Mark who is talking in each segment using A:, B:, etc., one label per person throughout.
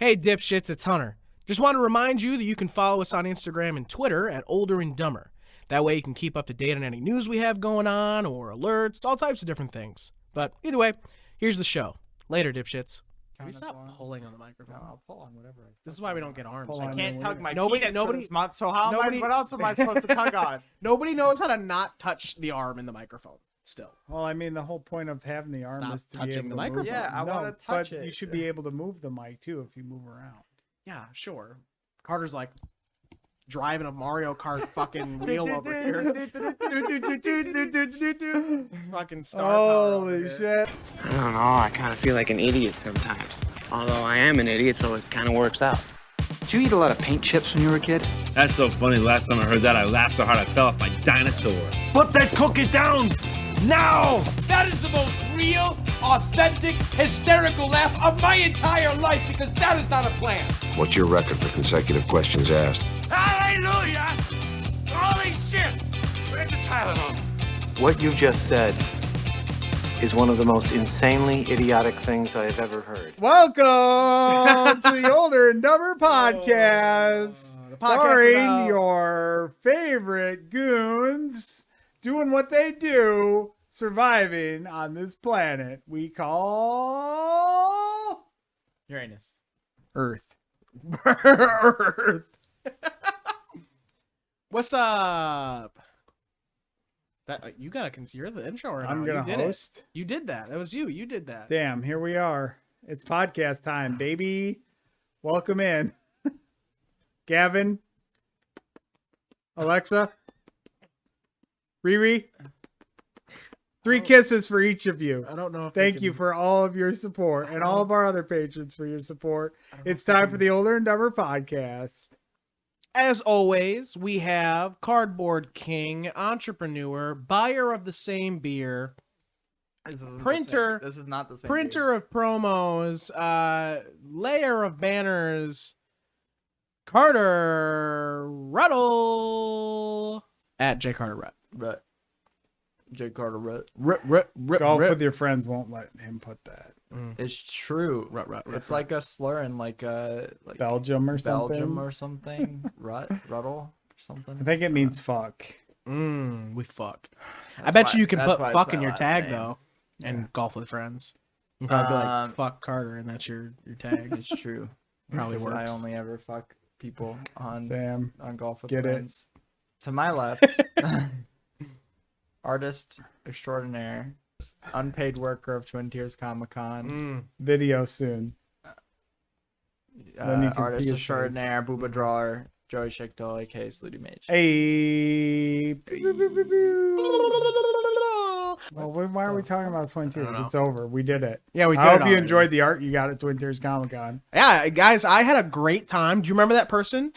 A: Hey dipshits, it's Hunter. Just want to remind you that you can follow us on Instagram and Twitter at OlderNDumber. That way you can keep up to date on any news we have going on or alerts, all types of different things. But either way, here's the show. Later, dipshits. Can we stop pulling on the microphone?
B: No, I'll pull on whatever.
A: This is why we don't get arms.
B: I can't tug my
A: Nobody-
B: penis
A: nobody-
B: for this month, so what else am I supposed to tug on?
A: Nobody knows how to not touch the arm in the microphone. Still.
C: Well, I mean, the whole point of having the arm
A: Stop
C: is to
A: touching
C: be able
A: the
C: to
A: microphone.
C: move.
B: Yeah, I
C: No,
B: wanna touch
C: but
B: it.
C: you should be able to move the mic too if you move around.
A: Yeah, sure. Carter's like driving a Mario Kart fucking wheel over here. Fucking star power over
C: Holy
A: here.
C: shit!
D: I don't know, I kind of feel like an idiot sometimes. Although I am an idiot, so it kind of works out.
E: Did you eat a lot of paint chips when you were a kid?
F: That's so funny. Last time I heard that, I laughed so hard I fell off my dinosaur. Put that cookie down now!
G: That is the most real, authentic, hysterical laugh of my entire life because that is not a plan.
H: What's your record for consecutive questions asked?
F: Hallelujah! Holy shit! Where's the Tylenol?
E: What you just said is one of the most insanely idiotic things I have ever heard.
C: Welcome to the Older and Dumber podcast,
A: the podcast
C: starring
A: about-
C: your favorite goons doing what they do, surviving on this planet we call
B: Uranus.
C: Earth.
A: Earth. What's up? That you gotta consider the intro or
C: I'm
A: no?
C: gonna
A: You did
C: host.
A: it. You did that. That was you. You did that.
C: Damn, here we are. It's podcast time, baby. Welcome in. Gavin, Alexa, Riri. 3 kisses for each of you.
A: I don't know if
C: Thank you for all of your support and all of our other patrons for your support. It's time for the Older and Dumber podcast.
A: As always, we have Cardboard King, entrepreneur, buyer of the same beer,
B: This isn't the
A: Printer-
B: same. This is not the same.
A: printer of promos, layer of banners, Carter Ruttle at J Carter Rut.
B: Rut. J. Carter Rut.
C: Golf with your friends won't let him put that.
B: It's true.
A: Rut.
B: It's like a slur in like
C: Belgium or something.
B: Belgium or something. Ruttle or something.
C: I think it means fuck.
A: We fuck. I
B: That's
A: bet
B: why-
A: you can
B: that's
A: put
B: why it's
A: fuck
B: my
A: in your
B: last
A: tag
B: name.
A: though, and golf with friends. You can probably be like
B: Um,
A: fuck Carter, and that's your tag.
B: It's true.
A: Probably
B: Because I
A: works.
B: only ever fuck people on
C: Damn.
B: Golf with
C: Get it.
B: Friends. To my left, artist extraordinaire, unpaid worker of Twin Tiers Comic Con,
C: Video soon. Then you can see
B: artist
C: his
B: extraordinaire, Booba Drawer, Joey Schichtel, aka Slutty Mage.
C: Hey. Well, why are we talking about Twin Tiers? It's over. We did it.
A: Yeah, we did.
C: I hope
A: it
C: you
A: already.
C: enjoyed the art you got at Twin Tiers Comic Con.
A: Yeah, guys, I had a great time. Do you remember that person?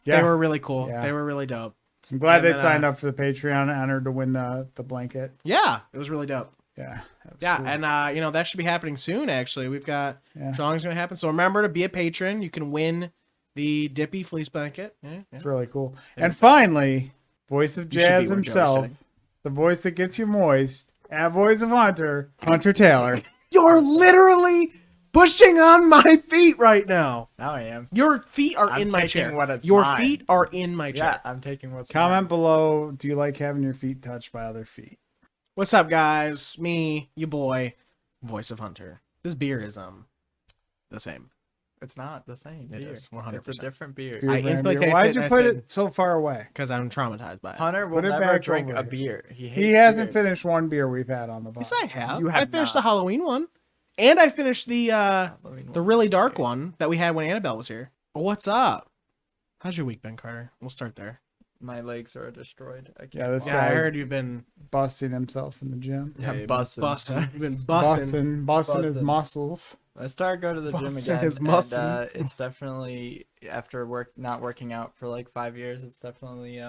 C: Yeah.
A: They were really cool.
C: Yeah.
A: They were really dope.
C: I'm glad
A: And
C: they
A: then,
C: signed up for the Patreon, entered to win the blanket.
A: Yeah, it was really dope.
C: Yeah. that was
A: Yeah,
C: cool.
A: and that should be happening soon. Actually, we've got
C: Yeah.
A: drawings going to happen. So remember to be a patron. You can win the Dippy fleece blanket. Yeah.
C: It's really cool. And finally, voice of
A: You should be
C: jazz
A: where Joe's
C: himself,
A: sitting.
C: the voice that gets you moist, at Voice of Hunter, Hunter Taylor.
A: You're literally pushing on my feet right now.
B: Now I am.
A: Your feet are
B: I'm
A: in my
B: taking
A: chair.
B: what is
A: Your
B: mine.
A: feet are in my chair.
B: Yeah, I'm taking what's
C: Comment below, do you like having your feet touched by other feet?
A: What's up, guys? Me, your boy, Voice of Hunter. This beer is the same.
B: It's not the same.
A: It
B: beer.
A: is, 100%.
B: It's a different beer.
C: Beer
A: I
C: brand
A: instantly
C: beer.
A: tasted
C: Why'd
A: it
C: you
A: and
C: put
A: I said-
C: it so far away?
A: Because I'm traumatized by it.
B: Hunter will
C: Put it
B: never
C: back
B: drink
C: over
B: a
C: here.
B: beer. He hates
C: He hasn't
B: beer.
C: finished one beer we've had on the
A: Yes,
C: podcast.
A: I have.
B: You
A: I
B: have
A: finished
B: not.
A: the Halloween one, and I finished the
B: Halloween one.
A: really dark one that we had when Annabelle was here. What's up? How's your week been, Carter? We'll start there.
B: My legs are destroyed. I can't
C: Yeah, this
B: walk.
A: Yeah, I
C: guy's
A: heard you've been
C: busting himself in the gym.
B: Yeah,
A: you've been
B: busting.
A: busting. You've been busting.
C: Busting his
B: Busting.
C: muscles.
B: I started going to the gym
A: Busting
B: again,
A: his
B: and
A: muscles.
B: it's definitely after not working out for like 5 years. It's definitely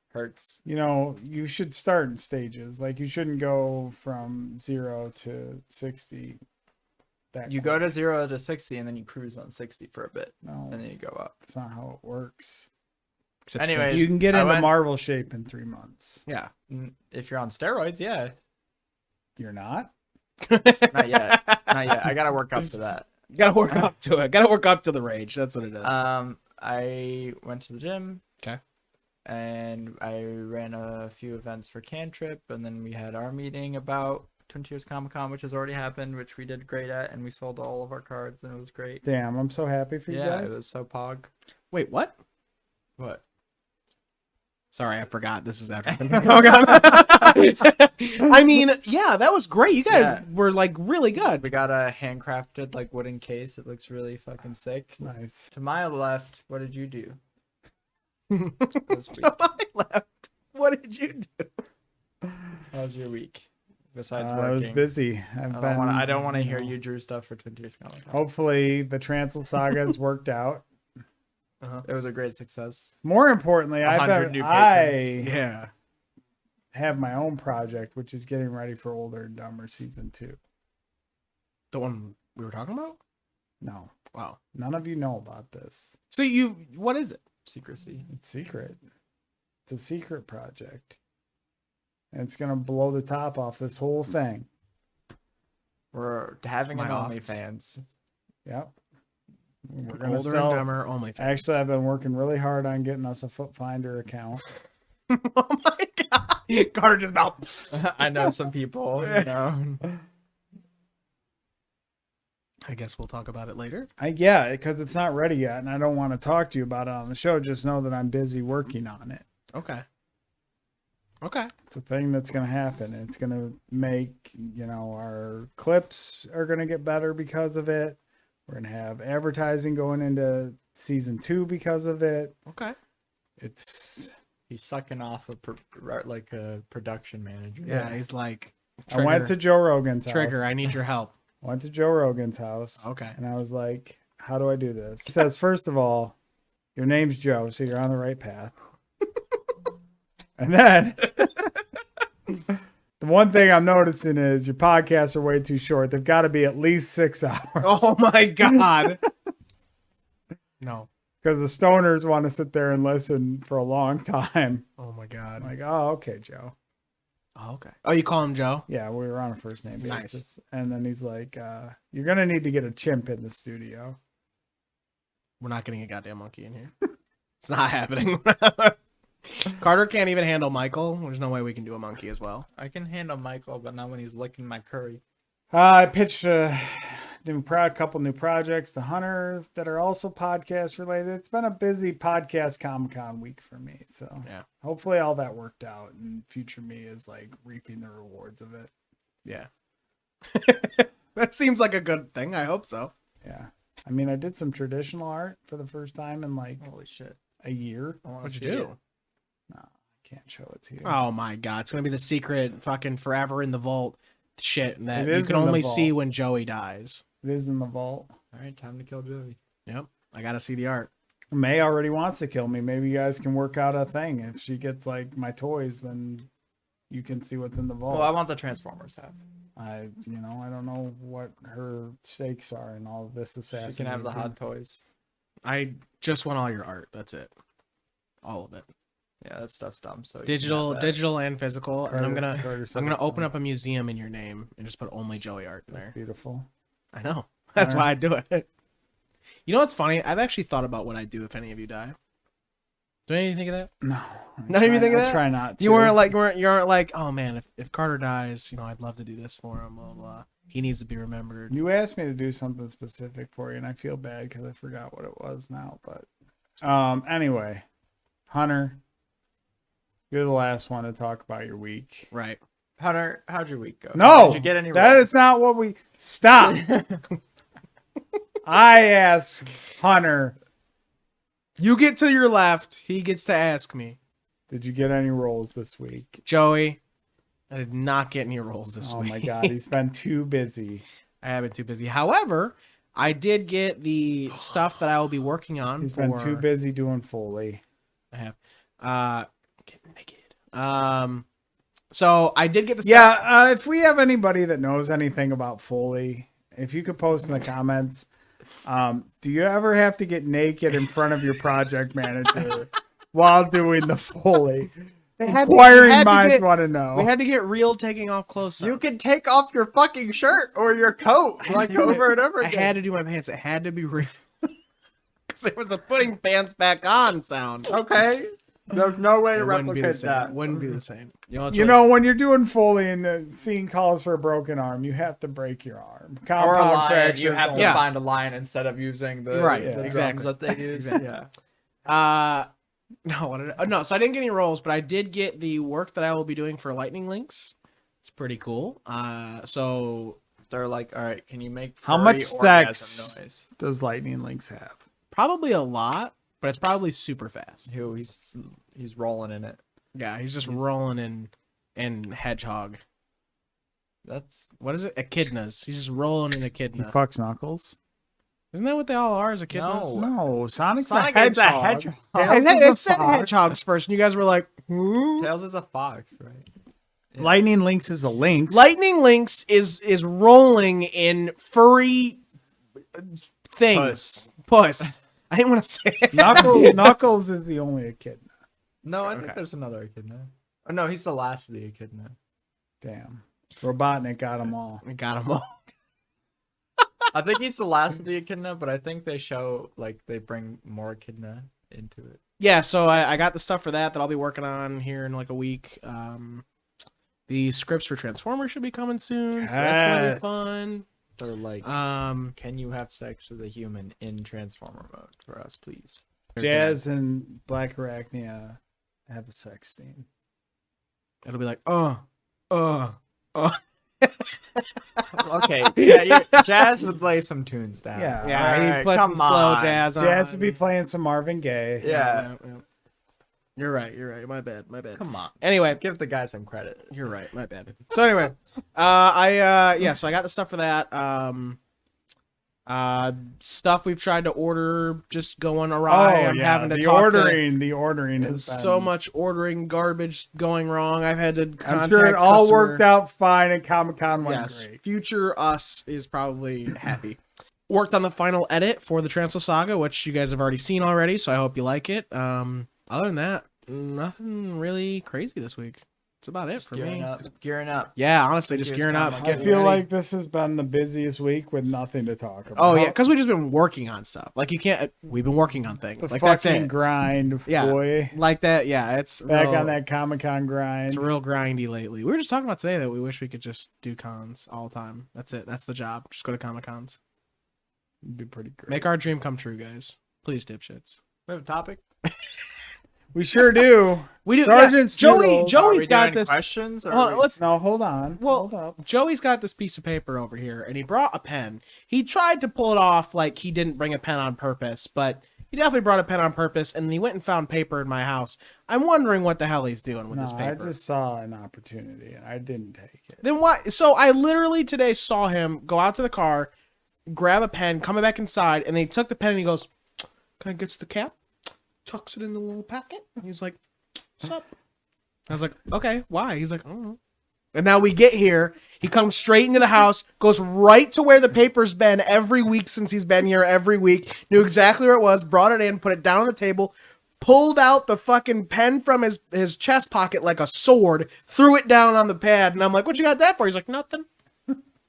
B: hurts.
C: You know, you should start in stages. Like, you shouldn't go from 0 to 60.
B: You go to 0 to 60, and then you cruise on 60 for a bit,
C: No,
B: and then you go up.
C: that's not how it works.
A: Except
B: Anyways,
C: You can get
B: I
C: into
B: went-
C: Marvel shape in 3 months.
A: Yeah.
B: If you're on steroids, yeah.
C: You're not?
B: Not yet. Not yet. I gotta work up to that.
A: Gotta work up to it. Gotta work up to the rage. That's what it is.
B: I went to the gym.
A: Okay.
B: And I ran a few events for Cantrip, and then we had our meeting about Twin Tiers Comic Con, which has already happened, which we did great at, and we sold all of our cards, and it was great.
C: Damn, I'm so happy for you
B: Yeah,
C: guys.
B: it was so pog.
A: Wait, what?
B: What?
A: Sorry, I forgot. This is after. I mean, yeah, that was great. You guys were like really good.
B: We got a handcrafted like wooden case. It looks really fucking sick.
C: Nice.
B: To my left, what did you do? This week?
A: To my left. What did you do?
B: How was your week? Besides
C: I was
B: working.
C: busy.
B: I don't want to hear you drew stuff for Twin Tiers Comic Con.
C: Hopefully, the Transl Saga has worked out.
B: It was a great success.
C: More importantly,
B: 100 new
C: I
A: Yeah.
C: have my own project, which is getting ready for Older and Dumber season 2.
A: The one we were talking about?
C: No,
A: Wow.
C: none of you know about this.
A: So what is it?
B: Secrecy.
C: It's secret. It's a secret project. And it's gonna blow the top off this whole thing.
B: We're having
A: My
B: an
A: office.
B: OnlyFans.
C: Yep. We're gonna
A: Older
C: sell.
A: and Dumber only.
C: Actually, I've been working really hard on getting us a Foot Finder account.
A: Oh my god. Carter just about.
B: I know some people, you know.
A: I guess we'll talk about it later.
C: Yeah, because it's not ready yet, and I don't want to talk to you about it on the show. Just know that I'm busy working on it.
A: Okay. Okay.
C: It's a thing that's going to happen. It's going to make, our clips are going to get better because of it. We're going to have advertising going into season 2 because of it.
A: Okay.
C: It's.
B: He's sucking off like a production manager.
A: Yeah, he's like.
C: I went to Joe Rogan's house.
A: Trigger, I need your help.
C: Went to Joe Rogan's house.
A: Okay.
C: And I was like, how do I do this? He says, first of all, your name's Joe, so you're on the right path. And then the one thing I'm noticing is your podcasts are way too short. They've got to be at least 6 hours.
A: Oh my god. No.
C: Because the stoners want to sit there and listen for a long time.
A: Oh my god.
C: I'm like, oh, okay, Joe.
A: Oh, okay. Oh, you call him Joe?
C: Yeah, we were on a first name basis.
A: Nice.
C: And then he's like, you're going to need to get a chimp in the studio.
A: We're not getting a goddamn monkey in here. It's not happening. Carter can't even handle Michael. There's no way we can do a monkey as well.
B: I can handle Michael, but not when he's licking my curry.
C: I pitched a couple new projects to Hunter that are also podcast related. It's been a busy podcast Comic-Con week for me. So
A: Yeah.
C: hopefully all that worked out and future me is like reaping the rewards of it.
A: Yeah. That seems like a good thing. I hope so.
C: Yeah. I mean, I did some traditional art for the first time in like
B: Holy shit.
C: a year.
B: I wanna
A: What'd
B: see
A: you do?
B: it.
C: No, I can't show it to you.
A: Oh my god. It's going to be the secret fucking forever in the vault shit that
C: It
A: you
C: is
A: can
C: in the
A: only
C: vault.
A: see when Joey dies.
C: It is in the vault.
B: All right, time to kill Joey.
A: Yep. I got to see the art.
C: May already wants to kill me. Maybe you guys can work out a thing. If she gets like my toys, then you can see what's in the vault.
B: Well, I want the Transformers to have.
C: I don't know what her stakes are in all of this assassination.
B: She can have the hot toys.
A: I just want all your art. That's it. All of it.
B: Yeah, that stuff's dumb. So you can
A: Digital,
B: have that.
A: digital and physical. And I'm
C: Carter said
A: gonna
C: it's
A: open
C: fine.
A: up a museum in your name and just put only Joey art in there.
C: Beautiful.
A: I know. That's
C: Alright.
A: why I do it. You know what's funny? I've actually thought about what I'd do if any of you die. Do any of you think of that?
C: No.
A: Not even think of
C: I
A: that?
C: try not to.
A: You weren't like, oh man, if Carter dies, I'd love to do this for him. Blah, blah. He needs to be remembered.
C: You asked me to do something specific for you, and I feel bad because I forgot what it was now. But anyway, Hunter, you're the last one to talk about your week.
A: Right.
B: Hunter, how'd your week go?
C: No,
B: Did you get any
C: that
B: roles?
C: is not what we stop. I ask Hunter,
A: You get to your left. He gets to ask me.
C: did you get any roles this week?
A: Joey, I did not get any roles this
C: Oh
A: week.
C: my God, he's been too busy.
A: I have been too busy. However, I did get the stuff that I will be working on.
C: He's
A: for...
C: been too busy doing Foley.
A: I have. Getting naked. So I did get the stuff.
C: Yeah, if we have anybody that knows anything about Foley, if you could post in the comments, do you ever have to get naked in front of your project manager while doing the Foley? Inquiring minds want to know.
A: We had to get real taking off clothes.
B: You can take off your fucking shirt or your coat like over and over
A: I
B: again.
A: had to do my pants. It had to be real. Because it was a putting pants back on sound.
B: Okay. There's no way to
A: It wouldn't be the
B: replicate
A: same.
B: that.
A: Wouldn't be the same.
C: You know, when you're doing Foley and the scene calls for a broken arm, you have to break your arm.
B: Or a
C: Compound
B: line,
C: fracture.
B: you have to
A: Yeah.
B: find a line instead of using the,
A: Right,
B: the
A: exactly.
B: drums that they use. Yeah.
A: No, no. So I didn't get any roles, but I did get the work that I will be doing for Lightning Links. It's pretty cool. So
B: They're like, all right, can you make
C: How
B: furry
C: much
B: orgasm
C: sex
B: noise?
C: does Lightning Links have?
A: probably a lot, but it's probably super fast.
B: He's rolling in it.
A: Yeah, he's just rolling in hedgehog.
B: That's
A: What is it? Echidnas. He's just rolling in
C: He
A: echidna.
C: fucks Knuckles?
A: Isn't that what they all are? Is echidnas?
C: No, Sonic's
B: Sonic
C: a
B: is a
C: hedgehog.
B: hedgehog.
A: It said hedgehogs first, and you guys were like, "Hmm?"
B: Tails is a fox, right? Yeah.
C: Lightning Links is a lynx.
A: Lightning Links is rolling in furry things. Puss. I didn't want to say it.
C: Knuckles is the only echidna.
B: No, I
A: Okay.
B: think there's another echidna. Oh, no, he's the last of the echidna.
C: Damn. Robotnik got them all.
A: We got them all.
B: I think he's the last of the echidna, but I think they show, like, they bring more echidna into it.
A: Yeah, so I got the stuff for that I'll be working on here in like a week. The scripts for Transformers should be coming soon, so that's gonna be
C: Yes.
A: fun.
B: They're like, can you have sex with a human in Transformer mode for us, please?
C: Jazz and Black Arachnia have a sex scene.
A: It'll be like,
B: Okay, yeah, Jazz would lay some tunes down.
C: Yeah.
A: yeah, he
B: Alright,
A: put some
B: come
A: slow
B: on.
A: jazz on.
C: Jazz would be playing some Marvin Gaye.
B: Yeah.
A: You're right. My bad.
B: Come on.
A: Anyway,
B: Give the guy some credit.
A: you're right. My bad. So anyway, so I got the stuff for that. Stuff we've tried to order just going awry. I'm having to
C: the
A: talk to.
C: ordering
A: It's
C: is
A: so much ordering garbage going wrong. I've had to contact
C: I'm sure it all
A: customer.
C: worked out fine and Comic-Con went
A: Yes,
C: great.
A: future us is probably happy. Worked on the final edit for the Transl Saga, which you guys have already seen already, so I hope you like it. Other than that, nothing really crazy this week. That's about it for me.
B: Gearing up.
A: Yeah, honestly, just gearing up.
B: I
C: I
A: getting
C: feel
A: ready.
C: like this has been the busiest week with nothing to talk about.
A: Oh yeah, because we've just been working on stuff. Like you can't. We've been working on things.
C: The
A: Like that's
C: fucking
A: it.
C: grind,
A: Yeah.
C: boy.
A: Like that. Yeah, it's
C: Back
A: real,
C: on that Comic-Con grind.
A: It's real grindy lately. We were just talking about today that we wish we could just do cons all the time. That's it. That's the job. Just go to Comic Cons.
C: It'd be pretty great.
A: Make our dream come true, guys. Please, dipshits.
B: We have a topic.
C: We sure do.
A: We do.
C: Sergeant
A: Joey.
C: Strudel.
B: Are
A: Joey's
B: we
A: got
B: doing
A: this.
B: questions? Or
A: Well, let's.
C: No, hold on.
A: Well,
C: hold up.
A: Joey's got this piece of paper over here, and he brought a pen. He tried to pull it off like he didn't bring a pen on purpose, but he definitely brought a pen on purpose, and he went and found paper in my house. I'm wondering what the hell he's doing with
C: No,
A: this
C: I
A: paper.
C: just saw an opportunity and I didn't take it.
A: Then why? So I literally today saw him go out to the car, grab a pen, coming back inside, and then he took the pen and he goes, "Can I get to the cap?" Tucks it in the little packet. And he's like, "What's up?" I was like, "Okay, why?" He's like, "I don't know." And now we get here. He comes straight into the house, goes right to where the paper's been every week since he's been here every week, knew exactly where it was, brought it in, put it down on the table, pulled out the fucking pen from his chest pocket like a sword, threw it down on the pad, and I'm like, "What you got that for?" He's like, "Nothing."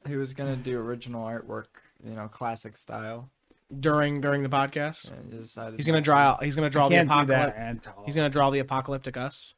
B: he was gonna do original artwork, classic style.
A: During the podcast,
B: And he decided
A: he's gonna
B: not
A: draw.
B: to.
A: He's gonna draw the
C: Can't do that
A: apocalypse.
C: and talk.
A: He's gonna draw the apocalyptic us.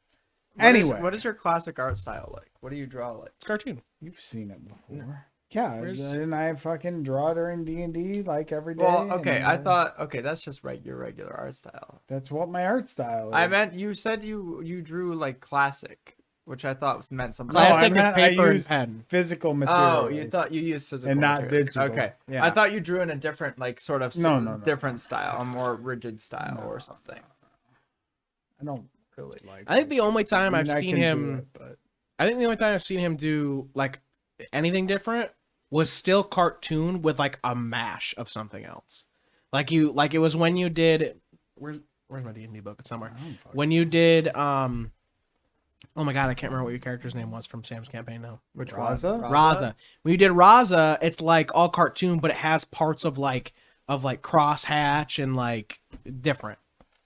C: Anyway.
B: what is your classic art style like? What do you draw like?
A: It's a cartoon.
C: You've seen it before. Yeah,
A: Where's-
C: didn't I fucking draw during D&D like every day?
B: Well, okay,
C: and,
B: I thought that's just your regular art style.
C: that's what my art style is.
B: I meant you said you drew like classic, which I thought meant something.
C: No, I
A: Classic is
C: meant I
A: paper and
C: used
A: pen.
C: physical material.
B: Oh, you thought you used physical
C: And not
B: materials.
C: digital.
B: Okay,
A: Yeah.
B: I thought you drew in a different, like, sort of
C: No.
B: different style, a more rigid style or something.
C: I don't really like
A: I think the only time
C: I
A: I've
C: mean, I
A: seen
C: can do
A: him,
C: it, but
A: I think the only time I've seen him do like anything different was still cartoon with like a mash of something else. Like it was when you did. Where's my D&D book? It's somewhere. When you did oh my god, I can't remember what your character's name was from Sam's campaign now.
B: Which
C: Raza?
B: one?
A: Raza. When you did Raza, it's like all cartoon, but it has parts of like crosshatch and like different.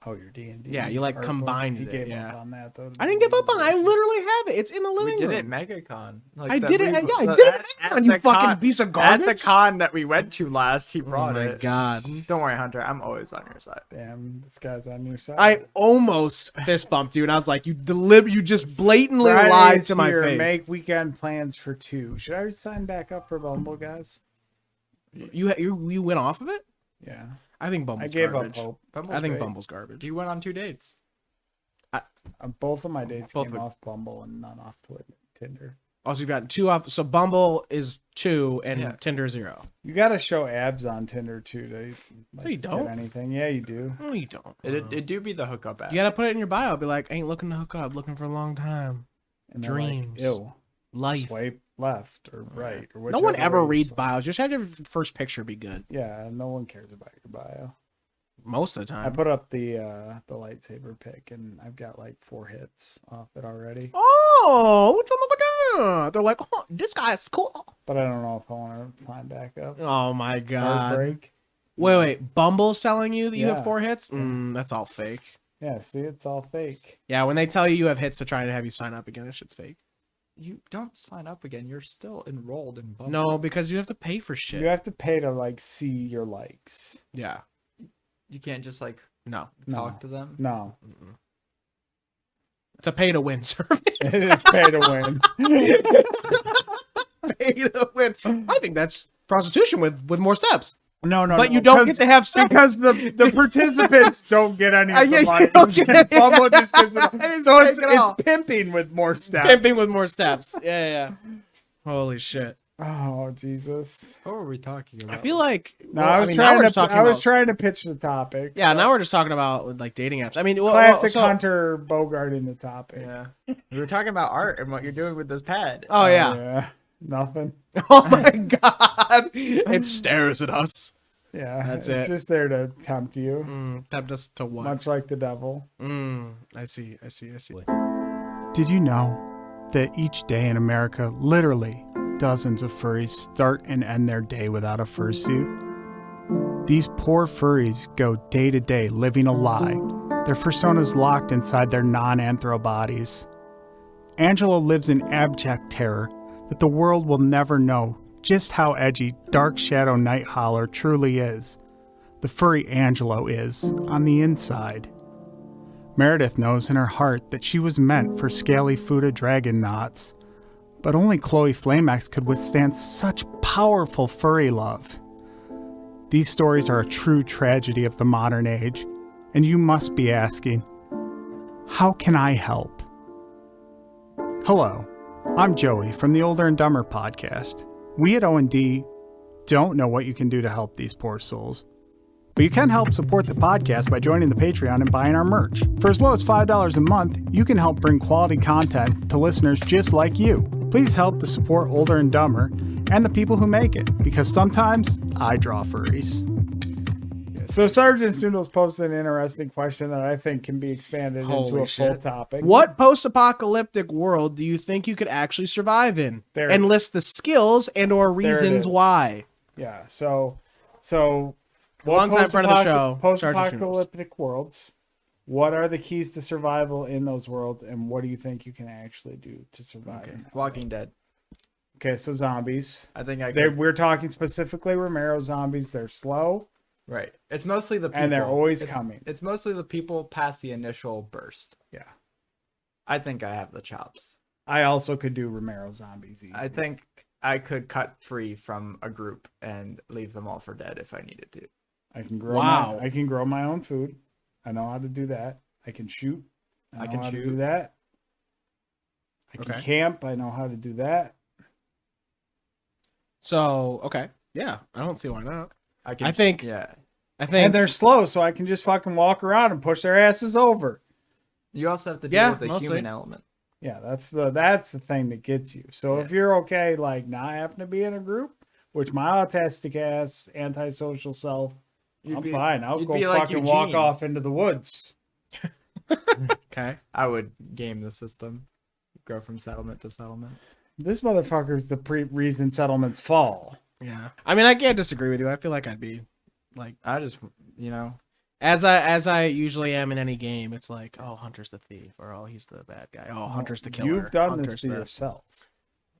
C: Oh, your D&D.
A: Yeah, you, like,
C: artbook.
A: combined
C: He
A: it,
C: gave
A: yeah.
C: up on that though.
A: I didn't give up on it. I literally have it. It's in the
B: We
A: living
B: did
A: room.
B: it at MegaCon. Like,
A: I
B: that
A: did it.
B: we-
A: Yeah, I
B: the-
A: did it
B: at
A: at you
B: the
A: fucking
B: con-
A: piece of
B: At
A: garbage.
B: the con that we went to last, he brought
A: oh my
B: it.
A: god.
B: Don't worry, Hunter. I'm always on your side.
C: Damn, this guy's on your side.
A: I almost fist bumped you, and I was like, you just blatantly lied
C: Friday's
A: to my
C: here.
A: face.
C: Make weekend plans for 2. Should I sign back up for Bumble, guys?
A: You went off of it?
C: Yeah.
A: I think Bumble's
C: I gave
A: garbage.
C: up hope.
B: Bumble's
A: I think
B: great.
A: Bumble's garbage.
B: You went on 2 dates.
C: Both of my dates
A: Both
C: came
A: of-
C: off Bumble and none off Tinder.
A: Also, you've got 2 off. So Bumble is 2 and
B: Yeah.
A: Tinder 0.
C: You got to show abs on Tinder too to like,
A: No, you don't.
C: get anything. Yeah, you do.
A: No, you don't.
B: It do be the hookup app.
A: You gotta put it in your bio. Be like, ain't looking to hook up, looking for a long time.
C: And they're like,
A: Dreams.
C: ew.
A: Life.
C: Swipe left or right or
A: No
C: whichever
A: one ever
C: way you
A: reads
C: swipe.
A: bios. Just have your first picture be good.
C: Yeah, no one cares about your bio.
A: Most of the
C: I
A: time.
C: put up the lightsaber pic and I've got like 4 hits off it already.
A: Oh, what you look at that? They're like, oh, this guy's cool.
C: But I don't know if I want to sign back up.
A: Oh my god.
C: Heartbreak.
A: Wait. Bumble's telling you that you
C: Yeah.
A: have 4 hits? That's all fake.
C: Yeah, see, it's all fake.
A: Yeah, when they tell you have hits to try to have you sign up again, that shit's fake.
B: You don't sign up again. You're still enrolled in Bumble.
A: No, because you have to pay for shit.
C: You have to pay to like see your likes.
A: Yeah.
B: You can't just like
A: No.
B: talk to them.
C: No,
A: It's a pay to win service.
C: it is pay to win.
A: Pay to win. I think that's prostitution with more steps.
C: No,
A: But you don't get to have sex.
C: because the participants don't get any of
A: Yeah,
C: the money.
A: you don't get
C: Bumble just gets it all.
A: It's
C: So it's
A: take it all.
C: pimping with more steps.
A: Pimping with more steps. Yeah. Holy shit.
C: Oh Jesus!
B: What were we talking about?
A: I feel like
C: No,
A: well,
C: I was
A: now
C: trying
A: we're
C: to.
A: just talking
C: I was
A: about-
C: trying to pitch the topic.
A: Yeah, now we're just talking about like dating apps. I mean, well,
C: Classic
A: so-
C: Hunter bogarting the topic.
B: Yeah. We were talking about art and what you're doing with this pad.
A: Oh yeah.
C: Nothing.
A: Oh my god. It stares at us.
C: Yeah,
A: That's
C: it's
A: it.
C: just there to tempt you,
A: Tempt us to what?
C: much like the devil.
A: I see.
C: Did you know that each day in America, literally dozens of furries start and end their day without a fursuit? These poor furries go day to day living a lie. Their personas locked inside their non-anthro bodies. Angelo lives in abject terror that the world will never know just how edgy Dark Shadow Night Hauler truly is. The furry Angelo is on the inside. Meredith knows in her heart that she was meant for scaly Fuda dragon knots, but only Chloe Flamex could withstand such powerful furry love. These stories are a true tragedy of the modern age, and you must be asking, how can I help? Hello, I'm Joey from the Older and Dumber podcast. We at O&D don't know what you can do to help these poor souls, but you can help support the podcast by joining the Patreon and buying our merch. For as low as $5 a month, you can help bring quality content to listeners just like you. Please help to support Older and Dumber and the people who make it, because sometimes I draw furries. So Sergeant Snoodles posted an interesting question that I think can be expanded into
A: Holy
C: a full
A: shit.
C: topic.
A: What post-apocalyptic world do you think you could actually survive in?
C: There
A: And
C: it
A: list the skills and or
C: There it
A: reasons
C: is.
A: why.
C: Yeah, so
A: Long-time friend of the show,
C: post-apocalyptic worlds. What are the keys to survival in those worlds, and what do you think you can actually do to survive?
B: Okay. Walking Dead.
C: Okay, so zombies.
B: I think I
C: They
B: could.
C: we're talking specifically Romero zombies. They're slow.
B: Right. It's mostly the people.
C: And they're always
B: It's-
C: coming.
B: It's mostly the people past the initial burst.
C: Yeah.
B: I think I have the chops.
C: I also could do Romero zombies. Easy.
B: I think I could cut free from a group and leave them all for dead if I needed to.
C: I can grow.
A: Wow.
C: I can grow my own food. I know how to do that. I can shoot. I know how to do that. I can
A: Okay.
C: camp. I know how to do that.
A: So, okay. Yeah, I don't see why not.
B: I
A: think-
B: Yeah.
A: I think
C: And they're slow, so I can just fucking walk around and push their asses over.
B: You also have to deal
A: Yeah,
B: with the
A: mostly.
B: human element.
C: Yeah, that's the thing that gets you. So if you're okay, like not having to be in a group, which my autistic ass antisocial self, I'm fine. I'll
B: you'd
C: go
B: be like
C: fucking walk
B: Eugene.
C: off into the woods.
A: okay.
B: I would game the system, go from settlement to settlement.
C: This motherfucker's the reason settlements fall.
A: Yeah. I mean, I can't disagree with you. I feel like I'd be like
B: I just,
A: As I usually am in any game, it's like, oh, Hunter's the thief, or oh, he's the bad guy. Oh, Hunter's the killer.
C: You've done
A: Hunter's
C: this to yourself.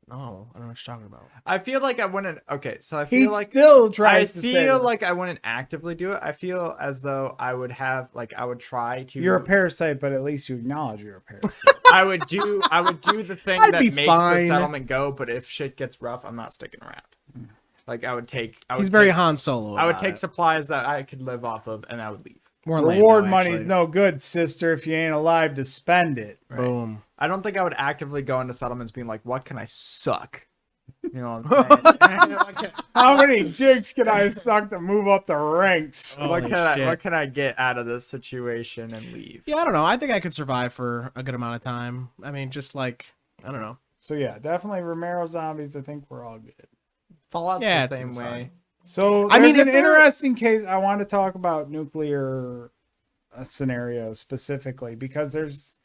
A: No, I don't know what you're talking about.
B: I feel like I wouldn't. Okay, so I
C: He
B: feel like
C: still
B: I
C: tries to say
B: feel
C: that.
B: like I wouldn't actively do it. I feel as though I would have like I would try to.
C: You're a parasite, but at least you acknowledge you're a parasite.
B: I would do the thing
A: I'd
B: that
A: be
B: makes
A: fine.
B: the settlement go. But if shit gets rough, I'm not sticking around. Like I would take.
A: He's very Han Solo.
B: I would
A: about
B: take
A: it.
B: supplies that I could live off of, and I would leave.
A: More
C: Reward
A: Lando,
C: money's
A: actually.
C: no good, sister, if you ain't alive to spend it.
A: Boom.
B: I don't think I would actively go into settlements being like, "What can I suck?" You know what I'm saying?
C: How many dicks can I suck to move up the ranks?
B: what
A: Holy
B: can I
A: shit.
B: what can I get out of this situation and leave?
A: Yeah, I don't know. I think I could survive for a good amount of time. I mean, just like, I don't know.
C: So yeah, definitely Romero zombies. I think we're all good.
B: Fallout's
A: Yeah,
B: the
A: it
B: same
A: seems
B: way.
A: fine.
C: So
A: I
C: there's
A: mean,
C: an
A: if they're-
C: interesting case. I want to talk about nuclear scenarios specifically because there's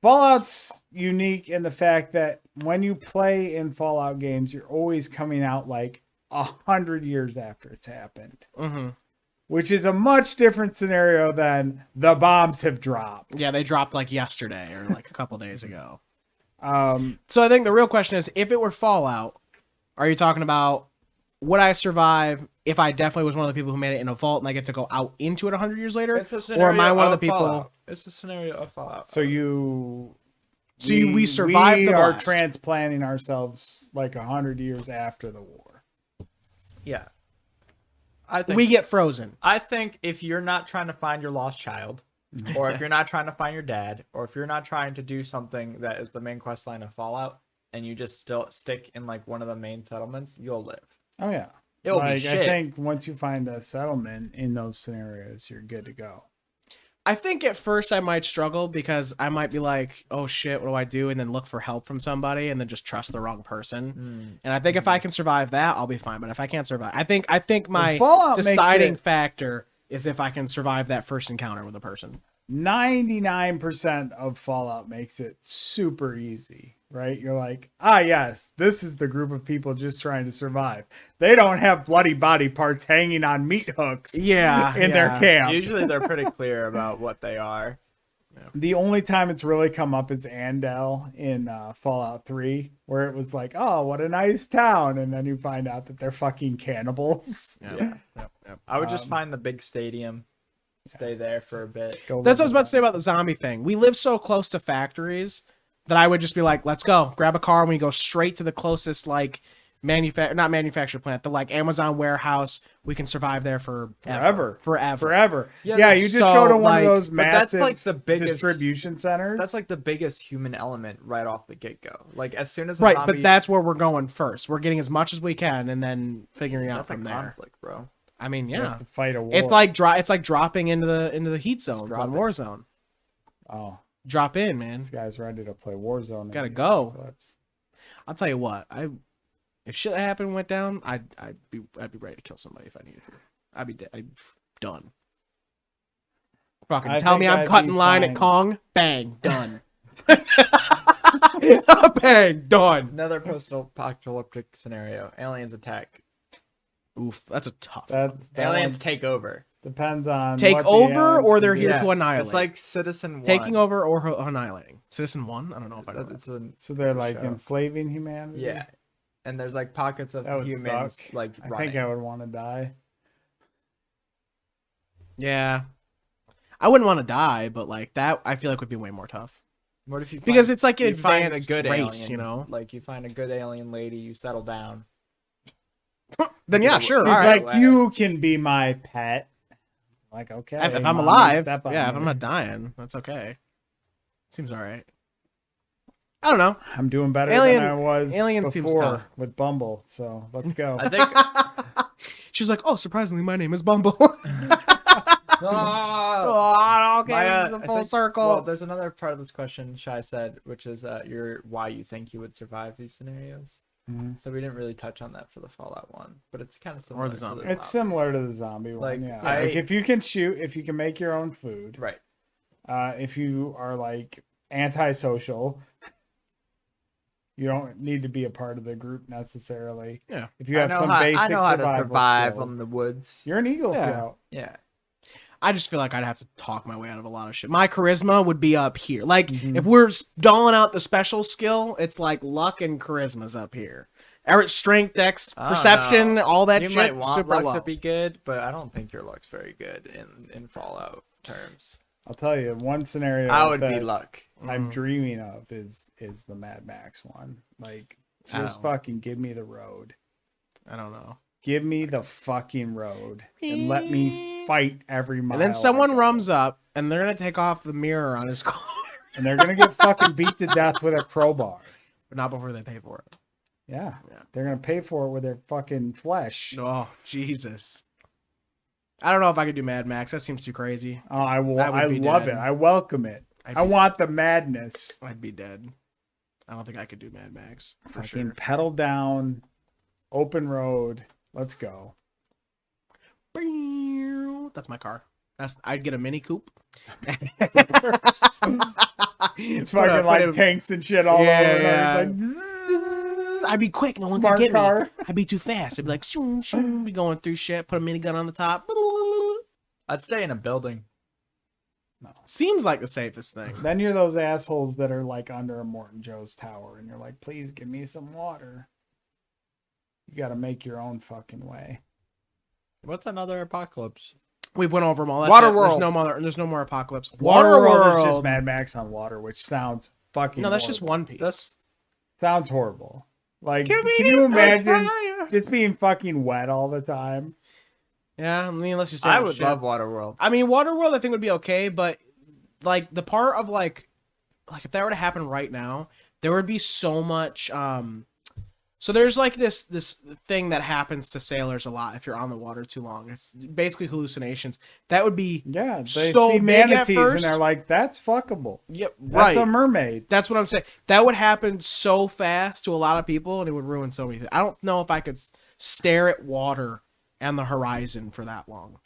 C: Fallout's unique in the fact that when you play in Fallout games, you're always coming out like 100 years after it's happened,
A: Mm-hmm.
C: which is a much different scenario than the bombs have dropped.
A: Yeah, they dropped like yesterday or like a couple days ago.
C: Um,
A: So I think the real question is, if it were Fallout, are you talking about would I survive if I definitely was one of the people who made it in a vault and I get to go out into it 100 years later? Or am I one of the people?
B: Fallout. It's a scenario of Fallout.
C: so you.
A: We survived
C: we
A: the
C: are
A: blast.
C: transplanting ourselves like 100 years after the war.
B: Yeah. I think
A: We get frozen.
B: I think if you're not trying to find your lost child, or if you're not trying to find your dad, or if you're not trying to do something that is the main quest line of Fallout, and you just still stick in like one of the main settlements, you'll live.
C: Oh yeah.
B: It'll
C: like,
B: be shit.
C: I think once you find a settlement in those scenarios, you're good to go.
A: I think at first I might struggle because I might be like, oh shit, what do I do? And then look for help from somebody and then just trust the wrong person. And I think if I can survive that, I'll be fine. But if I can't survive, I think my
C: Fallout makes
A: deciding
C: it-
A: factor is if I can survive that first encounter with a person.
C: 99% of Fallout makes it super easy, right? You're like, yes, this is the group of people just trying to survive. They don't have bloody body parts hanging on meat hooks
A: Yeah,
C: in their camp.
B: Usually they're pretty clear about what they are.
C: The only time it's really come up is Andel in Fallout 3, where it was like, oh, what a nice town. And then you find out that they're fucking cannibals.
A: Yeah.
B: I would just find the big stadium, stay there for a bit.
C: Go
A: That's what I
C: live
A: was about to say about the zombie thing. We live so close to factories that I would just be like, let's go, grab a car, and we go straight to the closest like not manufactured plant, the like Amazon warehouse. We can survive there forever.
C: Yeah, you just go to one of those
B: but that's
C: massive
B: like the biggest
C: distribution centers.
B: That's like the biggest human element right off the get go. Like as soon as a
A: Right,
B: zombie,
A: but that's where we're going first. We're getting as much as we can and then figuring out
B: that's a
A: from there.
B: conflict, bro.
A: I mean,
C: You
A: yeah,
C: have to fight a war.
A: it's like dropping into the heat zone
B: drop
A: on
B: it.
A: Warzone.
C: oh,
A: Drop in, man.
C: this guy's ready to play Warzone.
A: Gotta
C: in the
A: go.
C: apocalypse.
A: I'll tell you what. If shit happened went down, I'd be ready to kill somebody if I needed to. I'd be dead. done. Fucking
C: I
A: tell me
C: think
A: I'm
C: I'd
A: cutting
C: be
A: line
C: fine.
A: at Kong. Bang, done. Bang, done.
B: Another post-apocalyptic scenario: aliens attack.
A: Oof, that's a tough.
C: That
B: Aliens
C: one
B: take over.
C: depends on
A: Take
C: what the
A: over,
C: aliens
A: or
C: can
A: they're
C: do.
A: here to annihilate.
B: It's like Citizen 1.
A: taking over or annihilating. Citizen 1? I don't know if I know that.
B: It's a,
C: So they're like
B: show.
C: enslaving humanity.
B: yeah, and there's like pockets of
C: That would
B: humans
C: suck.
B: like
C: I
B: running.
C: think I would want to die.
A: Yeah. I wouldn't want to die, but like that I feel like would be way more tough.
B: What if you
A: Because it's like an
B: you find a
A: advanced
B: good
A: race,
B: alien,
A: you know?
B: Like you find a good alien lady, you settle down.
A: Then yeah, sure.
C: She's
A: All right.
C: like, you can be my pet. Like, okay.
A: If I'm
C: mommy,
A: alive,
C: step on
A: yeah, if
C: me.
A: I'm not dying, that's okay. Seems all right. I don't know.
C: I'm doing better
A: Alien-
C: than I was
A: Alien seems
C: before
A: tough.
C: with Bumble. So let's go.
B: I think.
A: She's like, oh, surprisingly, my name is Bumble.
B: Ah!
A: Oh, okay,
B: My,
A: the
B: I
A: full
B: think-
A: circle.
B: Well, there's another part of this question Shai said, which is why you think you would survive these scenarios.
C: Mhm.
B: So we didn't really touch on that for the Fallout one, but it's kind of similar.
A: Or the
B: to
A: zombie.
C: It's similar to the zombie
B: Like,
C: one. Yeah.
B: I-
C: Like if you can shoot, if you can make your own food,
B: right.
C: if you are like antisocial, you don't need to be a part of the group necessarily.
A: Yeah.
C: If you have some basic
B: I know how to
C: survival
B: survive
C: skills.
B: on the woods.
C: You're an Eagle
A: Yeah.
C: Scout.
B: Yeah.
A: I just feel like I'd have to talk my way out of a lot of shit. My charisma would be up here. Like, if we're dolling out the special skill, it's like luck and charisma's up here. Strength, dex,
B: I don't
A: perception,
B: know.
A: all that
B: You
A: shit,
B: might want
A: super
B: luck
A: low.
B: to be good, but I don't think your luck's very good in Fallout terms.
C: I'll tell you one scenario.
B: I would be
C: that
B: luck.
C: I'm dreaming of is the Mad Max one. Like,
A: I
C: just
A: don't-
C: fucking give me the road.
A: I don't know.
C: Give me the fucking road and let me fight every mile.
A: And then someone
C: I go.
A: runs up, and they're gonna take off the mirror on his car,
C: and they're gonna get fucking beat to death with a crowbar.
A: but not before they pay for it.
C: Yeah.
A: Yeah.
C: They're gonna pay for it with their fucking flesh.
A: Oh, Jesus. I don't know if I could do Mad Max. That seems too crazy.
C: Oh, I
A: would be
C: love
A: dead.
C: it. I welcome it.
A: I'd
C: I
A: be-
C: want the madness.
A: I'd be dead. I don't think I could do Mad Max for
C: Fucking
A: sure.
C: pedal down, open road. Let's go.
A: That's my car. I'd get a Mini Coupe.
C: It's fucking like tanks and shit all over.
A: Yeah.
C: It's like,
A: I'd be quick. No one
C: Smart
A: could get
C: car.
A: me. I'd be too fast. I'd be like, shoom, shoom, be going through shit. Put a minigun on the top.
B: I'd stay in a building.
A: Seems like the safest thing.
C: then you're those assholes that are like under a Morton Joe's tower, and you're like, please give me some water. You got to make your own fucking way.
B: What's another apocalypse?
A: We've went over them all. That's
B: Water
A: it.
B: World.
A: There's no more apocalypse.
C: Waterworld is just Mad Max on water, which sounds fucking.
A: No, that's just
C: horrible.
A: One Piece.
C: Sounds horrible. Like,
A: Give me
C: can you
A: the
C: imagine
A: fire.
C: just being fucking wet all the time?
A: Yeah, I mean, unless you say
B: I would love Waterworld.
A: I mean, Waterworld I think would be okay, but like the part of like if that were to happen right now, there would be so much. So there's like this thing that happens to sailors a lot if you're on the water too long. It's basically hallucinations. That would be
C: Yeah, they
A: so
C: see
A: big at
C: manatees and
A: first.
C: they're like, "That's fuckable.
A: Yep,
C: That's
A: right.
C: a mermaid."
A: That's what I'm saying. That would happen so fast to a lot of people, and it would ruin so many things. I don't know if I could stare at water and the horizon for that long.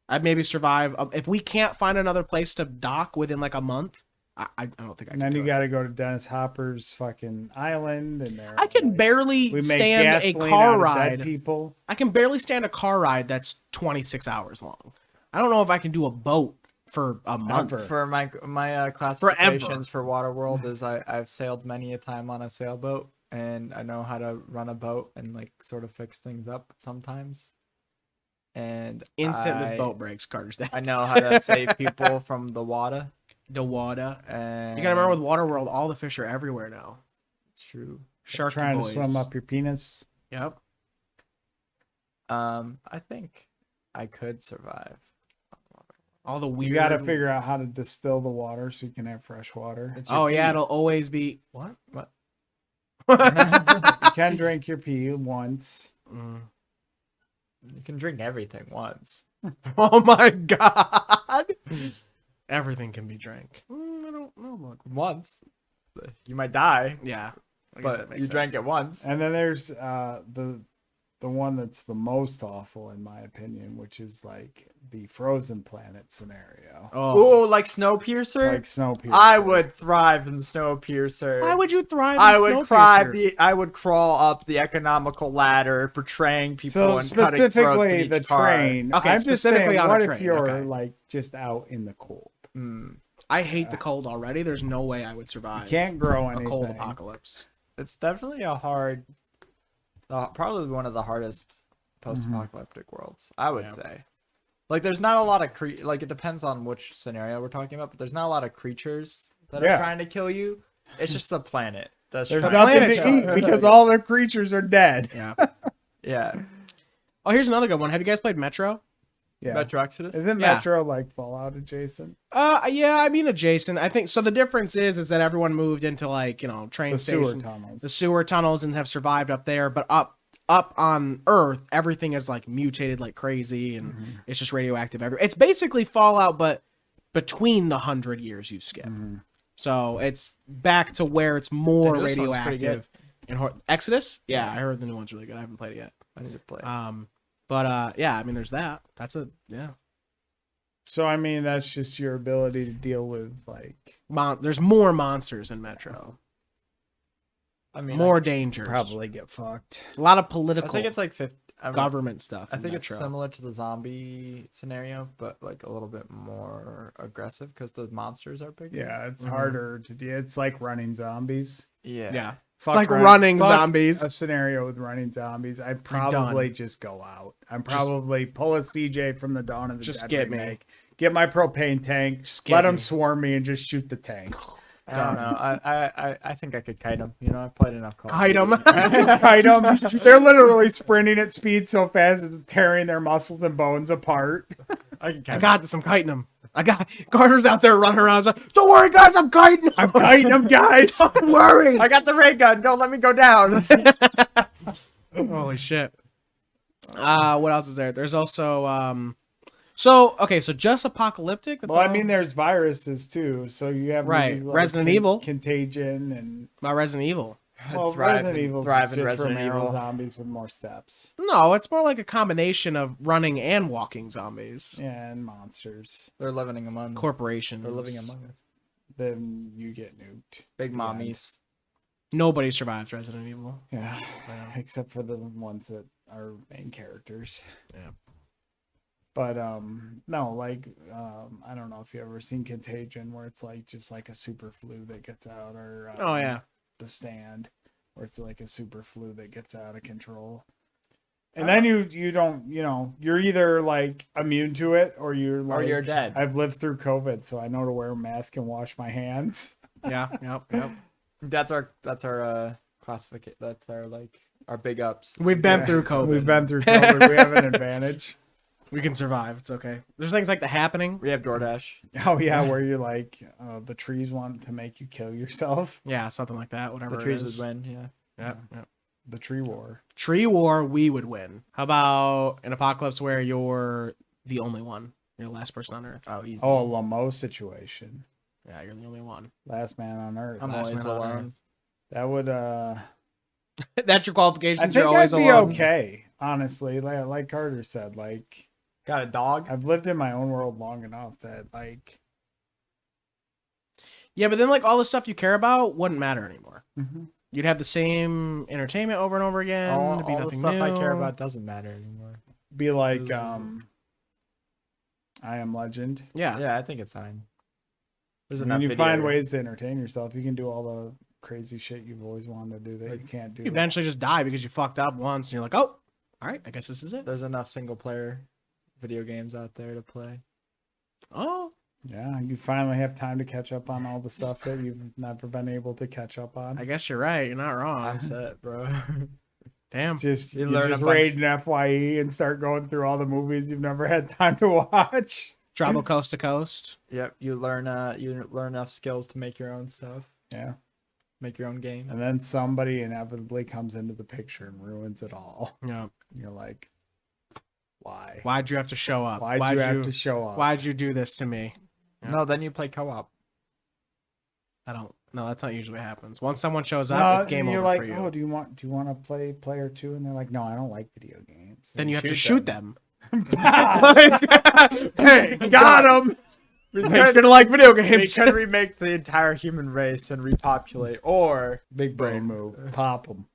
A: I'd maybe survive. If we can't find another place to dock within like a month, I don't think I
C: And
A: can
C: then
A: do
C: you
A: it.
C: got to go to Dennis Hopper's fucking island, and they're
A: I can
C: like,
A: barely
C: we make
A: stand a
C: gasoline
A: car
C: out of dead
A: ride.
C: people.
A: I can barely stand a car ride that's 26 hours long. I don't know if I can do a boat for a month.
C: Ever.
B: For my classifications for Waterworld is I've sailed many a time on a sailboat, and I know how to run a boat and like sort of fix things up sometimes. And
A: Instant this
B: I-
A: boat breaks, Carter's down.
B: I know how to save people from the water.
A: The water.
B: And
A: You gotta remember with Waterworld, all the fish are everywhere now.
B: it's true.
A: Sharky
C: Trying
A: boys.
C: to swim up your penis.
A: Yep.
B: I think I could survive.
A: All the weird.
C: You got to figure out how to distill the water so you can have fresh water.
B: It's your
A: Oh yeah,
B: pee.
A: it'll always be what?
B: What?
C: You can drink your pee once.
A: Mm.
B: You can drink everything once.
A: Oh my god! Everything can be drank. I don't know. Look.
B: Once. You might die,
A: Yeah, I guess that
B: but
A: makes
B: you drank
A: sense.
B: it once.
C: And then there's the one that's the most awful in my opinion, which is like the frozen planet scenario.
A: Oh,
B: Oh, like Snowpiercer?
C: Like Snowpiercer.
B: I would thrive in Snowpiercer.
A: why would you thrive?
B: I
A: in
B: would
A: Snowpiercer?
B: I would crawl up the economical ladder, portraying people
C: So
B: and cutting throats
C: specifically
B: in
C: the
B: each car.
C: train.
A: Okay,
C: I'm just
A: specifically
C: saying,
A: on a
C: what if
A: train,
C: you're
A: okay.
C: like just out in the cold?
B: Mm.
A: I hate the cold already. There's no way I would survive.
C: You can't grow
A: a
C: anything.
A: cold apocalypse.
B: It's definitely probably one of the hardest post-apocalyptic worlds, I would
A: Yeah.
B: say. Like, there's not a lot of like it depends on which scenario we're talking about, but there's not a lot of creatures that
C: Yeah.
B: are trying to kill you. It's just the planet. That's
C: There's
B: trying
C: nothing
A: planet's
C: to eat
A: trying.
C: because all the creatures are dead.
A: Yeah.
B: Yeah.
A: Oh, here's another good one. Have you guys played Metro?
C: Yeah.
B: Metro Exodus.
C: Isn't
A: Yeah.
C: Metro like Fallout adjacent?
A: Yeah, I mean adjacent. I think so. The difference is that everyone moved into like train
C: The sewer
A: station,
C: tunnels.
A: the sewer tunnels, and have survived up there. But up on Earth, everything is like mutated like crazy, and it's just radioactive everywhere. It's basically Fallout, but between the 100 years you skip. So it's back to where it's more
B: Dude, this one's pretty
A: radioactive. And Exodus, yeah, I heard the new one's really good. I haven't played it yet.
B: I need to play.
A: But yeah, I mean, there's that. Yeah.
C: So I mean, that's just your ability to deal with like
A: There's more monsters in Metro.
B: I mean,
A: More dangers.
C: probably get fucked.
A: A lot of
B: I
A: political.
B: think it's like
A: government stuff.
B: I
A: in
B: think
A: that
B: it's
A: show.
B: similar to the zombie scenario, but like a little bit more aggressive because the monsters are bigger.
C: Yeah, it's harder to do. It's like running zombies.
A: Yeah.
C: Fuck
A: like running
C: fuck
A: zombies.
C: A scenario with running zombies. I'd probably just go out. I'm probably pull a CJ from the Dawn of the
A: Just
C: Dead
A: get me.
C: remake. Get my propane tank.
A: get
C: Let them
A: me.
C: swarm me and just shoot the tank.
B: I don't know. I think I could kite them. You know, I've played enough Call of
A: Hide
B: Duty.
A: them.
C: Hide 'em. They're literally sprinting at speed so fast it's tearing their muscles and bones apart.
B: I can
A: I
B: kite
A: got this. I'm kiting them. I got Carter's out there running around. He's like, don't worry, guys. I'm kiting.
C: I'm kiting them, guys.
A: Don't worry.
B: I got the ray gun. Don't let me go down.
A: Holy shit. What else is there? There's also so just Apocalyptic. That's
C: Well, I
A: all?
C: mean, there's viruses too. So you have
A: Right.
C: movies like
A: Resident Evil.
C: Contagion, and
A: My Resident Evil.
C: well,
B: Thrive
C: Resident
B: in-
C: Evil,
B: thrive in
C: just
B: Resident
C: Romero
B: Evil.
C: zombies with more steps.
A: No, it's more like a combination of running and walking zombies.
C: And monsters.
B: They're living among.
A: Corporations.
B: They're living among us.
C: Then you get nuked.
B: Big mommies.
A: Nobody survives Resident Evil.
C: Yeah, except for the ones that are main characters.
A: Yeah.
C: But no, like I don't know if you ever seen Contagion, where it's like just like a super flu that gets out, or
A: Oh yeah.
C: The Stand, where it's like a super flu that gets out of control. And then you don't, you're either like immune to it or you're like,
B: Or you're dead.
C: I've lived through COVID, so I know to wear a mask and wash my hands.
A: Yeah. Yep.
B: That's our classification. That's our our big ups.
A: We've been
C: Yeah.
A: through COVID.
C: We've been through COVID. We have an advantage.
A: We can survive. It's okay. There's things like The Happening.
B: We have DoorDash.
C: Oh yeah, where you like the trees want to make you kill yourself.
A: Yeah, something like that. Whatever
B: The trees
A: it is.
B: would win. Yeah.
A: Yep.
C: The tree war.
A: Tree war, we would win. How about an apocalypse where you're the only one? You're the last person on Earth.
B: Oh, easy.
C: Oh, a Lamo situation.
A: Yeah, you're the only one.
C: Last man on earth.
B: I'm
A: last
B: always
A: man on
B: alone.
C: That would
A: That's your qualifications.
C: I think
A: You're always
C: I'd be
A: alone.
C: okay, honestly. Like Carter said, like
B: Got a dog.
C: I've lived in my own world long enough that like
A: Yeah, but then like all the stuff you care about wouldn't matter anymore. You'd have the same entertainment over and over again.
B: All
A: There'd be
B: the
A: nothing
B: stuff I care
A: new.
B: about doesn't matter anymore.
C: be like
B: This is-
C: I Am Legend.
A: Yeah.
B: Yeah, I think it's fine. There's
C: And
B: enough.
C: you
B: video.
C: find ways to entertain yourself. You can do all the crazy shit you've always wanted to do that you can't do.
A: You eventually just die because you fucked up once and you're like, oh, all right, I guess this is it.
B: There's enough single player video games out there to play.
A: Oh,
C: Yeah, you finally have time to catch up on all the stuff that you've never been able to catch up on.
A: I guess you're right. You're not wrong.
B: I'm set, bro.
A: Damn.
C: Just
B: You
C: you
B: learn a
C: just
B: bunch.
C: raid an FYE and start going through all the movies you've never had time to watch.
A: Travel coast to coast.
B: Yep, you learn enough skills to make your own stuff,
C: Yeah.
B: make your own game.
C: And then somebody inevitably comes into the picture and ruins it all.
A: Yeah.
C: You're like, why?
A: Why'd you have to show up?
C: Why'd you have to show up?
A: Why'd you do this to me? Yeah.
B: No, then you play co-op.
A: I don't. No, that's not usually what happens. Once someone shows up,
C: No,
A: it's game
C: you're
A: over
C: like,
A: for you.
C: oh, do you want to play player 2? And they're like, no, I don't like video games.
A: Then
C: And
A: you have to
C: shoot
A: shoot them.
C: Hey, got him.
A: They're gonna like video
B: We
A: games.
B: could remake the entire human race and repopulate, or
C: Big brain move. Pop them.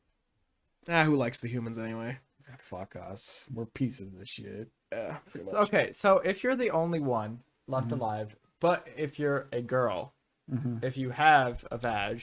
A: Who likes the humans anyway?
C: Fuck us. We're pieces of shit.
A: Yeah, pretty much.
B: okay. So if you're the only one left alive, but if you're a girl, if you have a vag,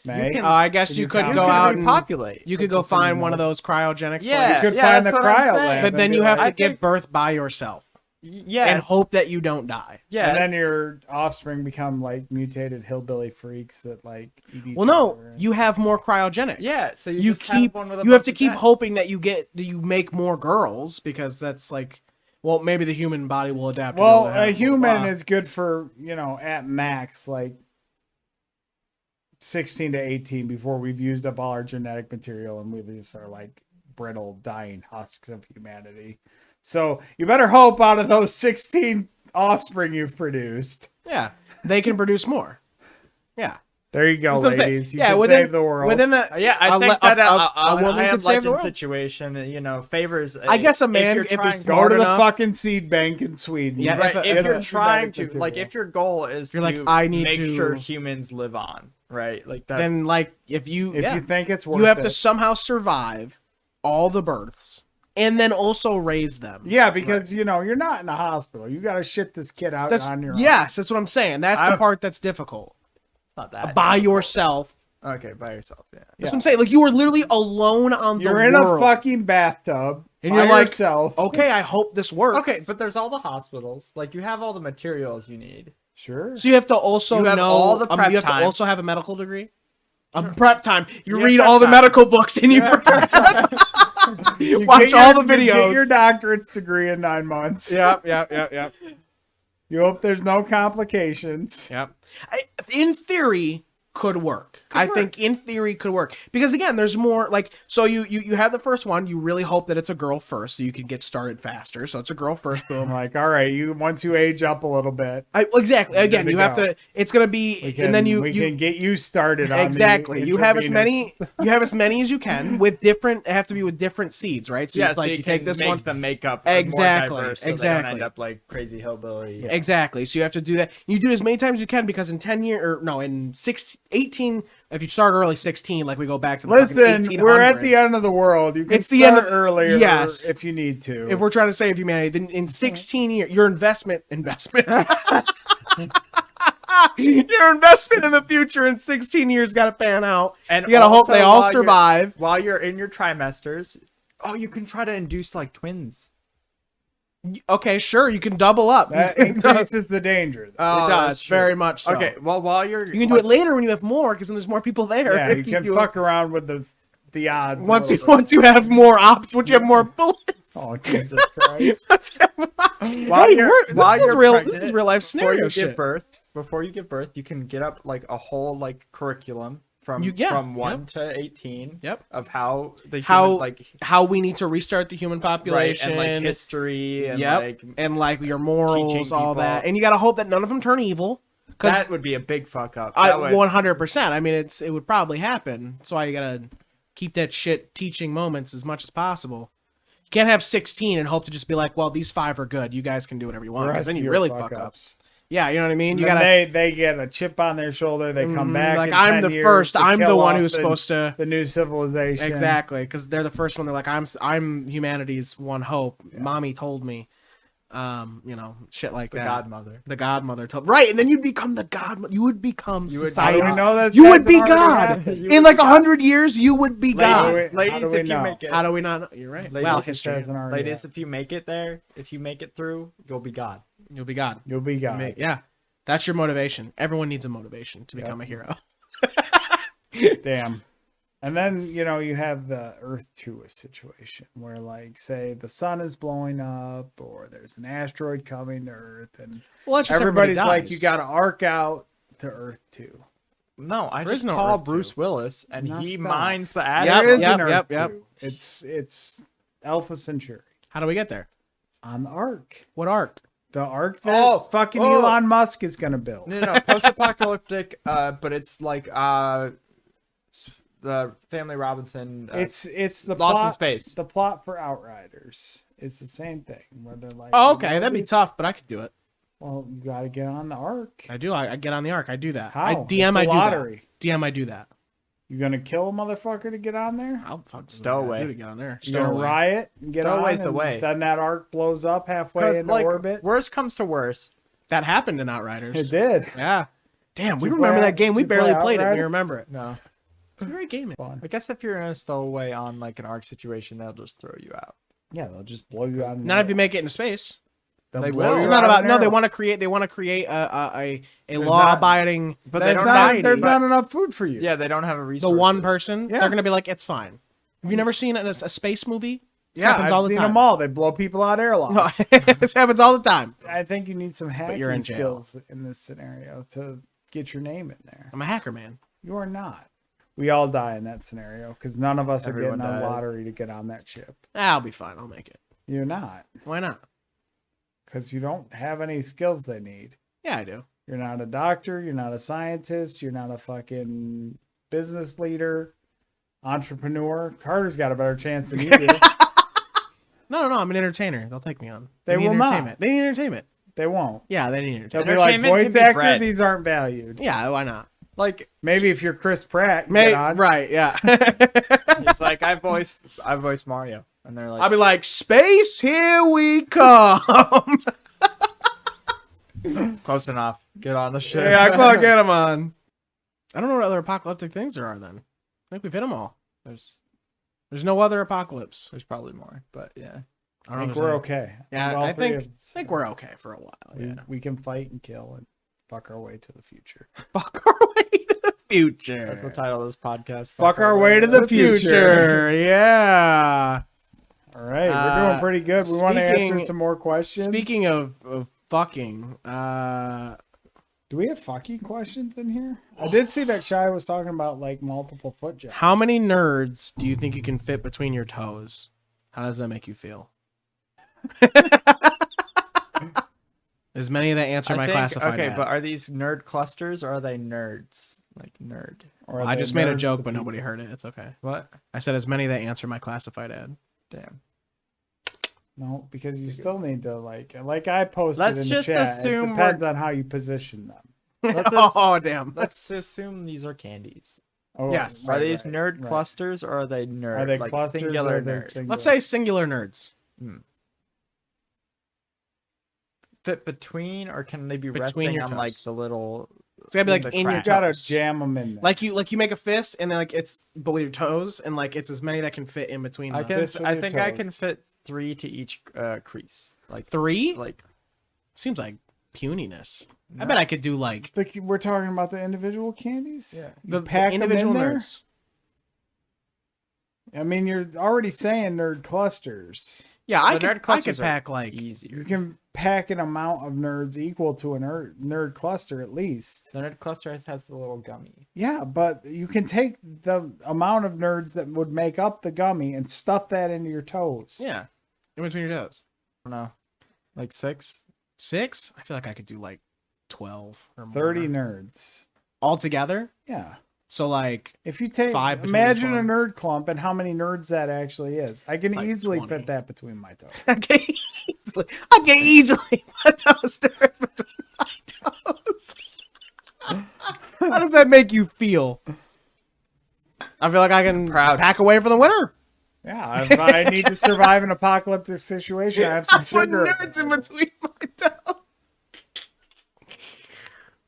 C: May?
B: can-
A: I guess you could go out and
B: repopulate.
A: you could go find one of those cryogenics.
B: Yeah,
A: places,
C: You could
B: yeah,
C: find
B: that's
C: the
B: what I'm
C: cryo
B: saying.
C: lab
A: but
C: and
A: then
C: be
A: you have
C: like-
A: to give birth by yourself
B: Yeah,
A: and hope that you don't die.
B: Yeah,
C: And then your offspring become like mutated hillbilly freaks that like eat each
A: Well, no,
C: other.
A: you have more cryogenics.
B: Yeah, so
A: you
B: just
A: keep
B: have one with a
A: you have
B: bunch
A: to
B: of
A: keep
B: that.
A: hoping that you make more girls because that's like, well, maybe the human body will adapt. to be
C: Well,
A: able to have
C: a human
A: blah.
C: is good for, at max like 16 to 18 before we've used up all our genetic material and we just are like brittle, dying husks of humanity. So you better hope out of those 16 offspring you've produced.
A: Yeah, they can produce more. Yeah,
C: There you go,
A: That's what I'm saying.
C: ladies. You
A: yeah,
C: can
A: within
C: save the world.
A: within the
B: Yeah, I
A: a
B: think
A: le-
B: that
A: a
B: an
A: woman
B: I Am
A: could save the
B: Legend
A: world.
B: situation, favors.
A: I guess a man,
B: you're
A: if he's
B: trying,
C: Go
A: smart
C: to the
A: enough-
C: fucking seed bank in Sweden.
A: Yeah,
B: right, if
A: if
B: you're
C: a
B: trying
C: genetic
B: to, like,
C: material.
B: if your goal is
A: You're
B: to
A: like, I need
B: make
A: to-
B: sure humans live on, right? Like that's
A: then like if you
C: If
A: yeah,
C: you think it's worth
A: you have
C: it.
A: to somehow survive all the births and then also raise them.
C: Yeah, because you know you're not in a hospital. You got to shit this kid out on your own.
A: Yes, that's what I'm saying. That's the part that's difficult.
B: It's not that
A: By
B: difficult.
A: yourself.
B: Okay, by yourself. Yeah.
A: That's what I'm saying. Like you are literally alone on the
C: You're in
A: world.
C: a fucking bathtub
A: and
C: by
A: you're like,
C: yourself.
A: okay, I hope this works.
B: Okay, but there's all the hospitals. Like you have all the materials you need.
C: Sure.
A: So you have to also
B: You have
A: know
B: all the prep
A: you have
B: time.
A: to also have a medical degree. Prep time. You read
B: prep
A: all the
B: time.
A: medical books and you
C: You
A: watch
C: get
A: all the
C: you get
A: videos.
C: your doctorate's degree in 9 months.
A: Yep.
C: You hope there's no complications.
A: Yep. In theory, could work. I think in theory could work because again, there's more like so you have the first one. You really hope that it's a girl first, so you can get started faster. So it's a girl first.
C: I'm
A: Boom.
C: like, all right, once you age up a little bit,
A: Exactly. Again,
C: to
A: you have
C: go.
A: to. It's gonna be, and then
C: we can get you started on
A: exactly.
C: the
A: You have as
C: intravenous.
A: many as you can with different. It have to be with different seeds, right? So
B: Yeah,
A: it's like
B: so
A: you take
B: can
A: this
B: make
A: one.
B: the makeup
A: Exactly,
B: more diverse, so they
A: exactly.
B: don't end up like crazy hillbilly.
A: Exactly. So you have to do that. You do it as many times as you can because in 10 years, or no, in 18, if you start early 16, like we go back to the fucking
C: Listen,
A: 1800s.
C: we're at the end of the world. You can
A: It's the end
C: start
A: of-
C: earlier
A: yes.
C: if you need to.
A: If we're trying to save humanity, then in 16 years, your investment, your investment in the future in 16 years got to pan out.
B: And
A: you got to hope
B: also,
A: they all
B: while you're-
A: survive.
B: While you're in your trimesters, you can try to induce like twins.
A: Okay, sure, you can double up.
C: that
A: It does.
C: increases the danger.
A: It does very much so.
B: Okay, well while you're
A: You can do it later when you have more, because then there's more people there.
C: Yeah, you
A: If
C: can
A: do
C: fuck around with the odds. a
A: once
C: little
A: once you have more options, once you have more bullets.
C: bit. Oh Jesus Christ!
B: while
A: Hey,
B: you're
A: this
B: while
A: is
B: you're
A: real.
B: pregnant,
A: This is real life
B: before
A: scenario
B: you
A: shit.
B: give birth. Before you give birth, you can get up like a whole like curriculum from
A: Yeah,
B: from 1
A: yep.
B: to 18.
A: Yep.
B: Of how the
A: How
B: human, like
A: how we need to restart the human
B: right,
A: population,
B: and like history and
A: yep,
B: like
A: and like your morals,
B: teaching
A: all
B: people.
A: that, and you got to hope that none of them turn evil. Because
B: that would be a big fuck up. That would-
A: 100%. I mean, it would probably happen. That's why you gotta keep that shit teaching moments as much as possible. You can't have 16 and hope to just be like, well, these 5 are good. You guys can do whatever you want.
C: The
A: Because
C: rest
A: then
C: of
A: you
C: your
A: really
C: fuck
A: fuck up.
C: ups.
A: Yeah, you know what I mean. You
C: Then
A: gotta
C: they get a chip on their shoulder. They come back
A: like
C: in
A: I'm
C: 10
A: the
C: years
A: first.
C: to
A: I'm the
C: kill
A: one
C: off
A: who's supposed to.
C: the new civilization.
A: Exactly, because they're the first one. They're like, I'm humanity's one hope. Mommy told me, shit like
B: the
A: that.
B: godmother.
A: The godmother told right, and then you'd become the god. You would become
B: You would-
A: society.
C: How do we know that
A: You would
C: hasn't
A: be
C: already
A: God
C: happened?
A: in like 100 years. You would be God.
C: Ladies,
B: Ladies,
C: how do we
B: if you
C: know?
B: make it,
A: How do we not know? You're right.
B: Ladies,
A: Well,
B: it
A: history.
C: hasn't already
B: ladies,
C: happened.
B: if you make it there, if you make it through, you'll be God.
A: You'll be God.
C: You'll be God.
A: Yeah, that's your motivation. Everyone needs a motivation to become a hero.
C: Damn. And then, you have the Earth 2 situation where, like, say the sun is blowing up or there's an asteroid coming to Earth, and
A: Well, that's just
C: everybody's
A: everybody
C: like,
A: dies.
C: you got to arc out to Earth 2.
B: No, I
A: There is
B: just
A: no
B: call
A: Earth
B: Bruce
A: 2.
B: Willis and
C: No,
B: he
C: stop.
B: mines the
A: Yep,
B: asteroid.
C: There is
A: yep,
C: an Earth
A: yep.
C: 2. It's Alpha Centauri
A: How do we get there?
C: on the arc.
A: What arc?
C: The arc that fucking Elon Musk is going to build.
B: No, post-apocalyptic, but it's like the Family Robinson.
C: It's the
B: Lost in
C: plot,
B: Space.
C: The plot for Outriders. It's the same thing where they're like,
A: Oh, okay, that'd be tough, but I could do it.
C: Well, you got to get on the arc.
A: I do. I get on the arc. I do that.
C: How?
A: I DM.
C: It's a
A: I do
C: lottery.
A: that. DM. I do that.
C: You gonna kill a motherfucker to get on there?
A: I'll fuck
B: Stowaway.
A: to get on there.
C: You gonna
A: Stowaway.
C: riot and get
B: Stowaway's
C: on?
B: the
C: and
B: way.
C: Then that arc blows up halfway
B: Because
C: into
B: like,
C: orbit.
B: worst comes to worst.
A: That happened in Outriders.
C: It did.
A: Yeah. Damn, we
C: you
A: remember
C: play
A: that game. We
C: did you play
A: barely played it. And we
C: Outriders?
A: remember it.
B: No,
A: It's a great game.
C: Fun.
B: I guess if you're in a stowaway on like an arc situation, they'll just throw you out.
C: Yeah, they'll just blow you on.
A: Not if you make it into space.
C: They'll
B: they
C: blow
B: will.
C: you
A: It's not
C: out
A: about
C: an
A: no. They
C: arrow.
A: want to create. They want to create a
C: There's
A: law-abiding.
B: But they
C: There's
B: don't
C: not,
B: have
C: there's not enough food for you.
B: Yeah, they don't have a
A: The
B: resource.
A: one person.
C: Yeah.
A: They're gonna be like, it's fine. Have you never seen a space movie? This
C: yeah,
A: happens
C: I've
A: all the
C: seen
A: time.
C: them all. They blow people out airlocks.
A: No, this happens all the time.
C: I think you need some
A: you're in
C: hacking
A: jail.
C: skills in this scenario to get your name in there.
A: I'm a hacker, man.
C: You are not. We all die in that scenario because none of us
B: Everyone
C: are getting on
B: dies.
C: lottery to get on that ship.
A: I'll be fine. I'll make it.
C: You're not
A: Why not?
C: because you don't have any skills they need.
A: Yeah, I do.
C: You're not a doctor. You're not a scientist. You're not a fucking business leader, entrepreneur. Carter's got a better chance than you do.
A: No. I'm an entertainer. They'll take me on.
C: They
A: need
C: will not.
A: entertainment. They need entertainment.
C: They won't.
A: Yeah, they need
C: They'll
A: entertainment.
C: be like,
B: Entertainment
C: voice
B: can be
C: actor,
B: bread.
C: these aren't valued.
A: Yeah, why not?
B: Like
C: Maybe if you're Chris Pratt,
A: May,
C: get on.
A: right? Yeah.
B: it's like I voiced Mario. And they're like,
A: I'll be like, space, here we come.
B: close enough. Get on the ship.
A: Yeah, come on, get them on. I don't know what other apocalyptic things there are then. I think we've hit them all. There's no other apocalypse.
B: There's probably more, but yeah.
C: I think we're okay.
A: Yeah,
C: All
A: I
C: three
A: think
C: of us.
A: we're okay for a while. Yeah.
C: We can fight and kill and fuck our way to the future.
A: Fuck our way to the future.
B: That's the title of this podcast.
C: Fuck our way to the future.
A: Yeah.
C: All right, we're doing pretty good. We want to answer
A: speaking-
C: some more questions.
A: Speaking of fucking,
C: do we have fucking questions in here? I did see that Shy was talking about like multiple foot jobs.
A: how many nerds do you think you can fit between your toes? How does that make you feel? As many that answer my classified.
B: Okay,
A: ad.
B: but are these nerd clusters or are they nerds? Like nerd.
C: Or are
A: I
C: they
A: just made a
C: nerds
A: joke,
C: to
A: but
C: people?
A: nobody heard it. It's okay.
B: What?
A: I said as many that answer my classified ad.
B: Damn.
C: No, because you still need to like I posted
B: Let's
C: in the
B: just
C: chat.
B: assume
C: It depends on how you position them.
B: Let's just,
A: Oh damn!
B: let's assume these are candies.
C: Oh,
A: Yes.
B: Are these nerd
C: right.
B: clusters or are they nerd?
C: Are they
B: like
C: clusters
B: singular
C: or are they
B: nerds?
C: singular?
A: Let's say singular nerds.
B: Fit between, or can they be
A: Between
B: resting
A: your
B: on like
A: toes.
B: the little?
A: It's gotta be like
B: the
A: in your
C: You gotta
A: toes.
C: jam them in there.
A: Like you make a fist and then like it's but with your toes and like it's as many that can fit in between.
B: I
A: the-
B: can.
C: Fist with
B: I
C: your
B: think I
C: toes.
B: can fit 3 to each crease. Like
A: 3.
B: Like
A: Seems like puniness. I
B: No.
A: bet I could do like
C: We're talking about the individual candies.
B: Yeah.
C: You
A: the
C: pack 'em
A: individual
C: in there?
A: nerds.
C: I mean, you're already saying nerd clusters.
A: Yeah,
B: The nerd
A: I could
B: clusters are
A: pack like
B: easier.
C: You can pack an amount of nerds equal to a nerd cluster at least.
B: The nerd cluster has the little gummy.
C: Yeah, but you can take the amount of nerds that would make up the gummy and stuff that into your toes.
A: yeah, in between your toes.
B: I don't know, like 6.
A: 6? I feel like I could do like 12 or more.
C: 30 nerds.
A: all together.
C: Yeah.
A: So like
C: If you take,
A: 5 between
C: imagine
A: each
C: a
A: one.
C: nerd clump and how many nerds that actually is. I can
A: It's like
C: easily
A: 20.
C: fit that between my toes.
A: I can easily put toasters between my toes. How does that make you feel? I feel like I can pack away for the winter.
C: Yeah, if I need to survive an apocalyptic situation, I have some
A: Put
C: sugar.
A: nerds in between my toes.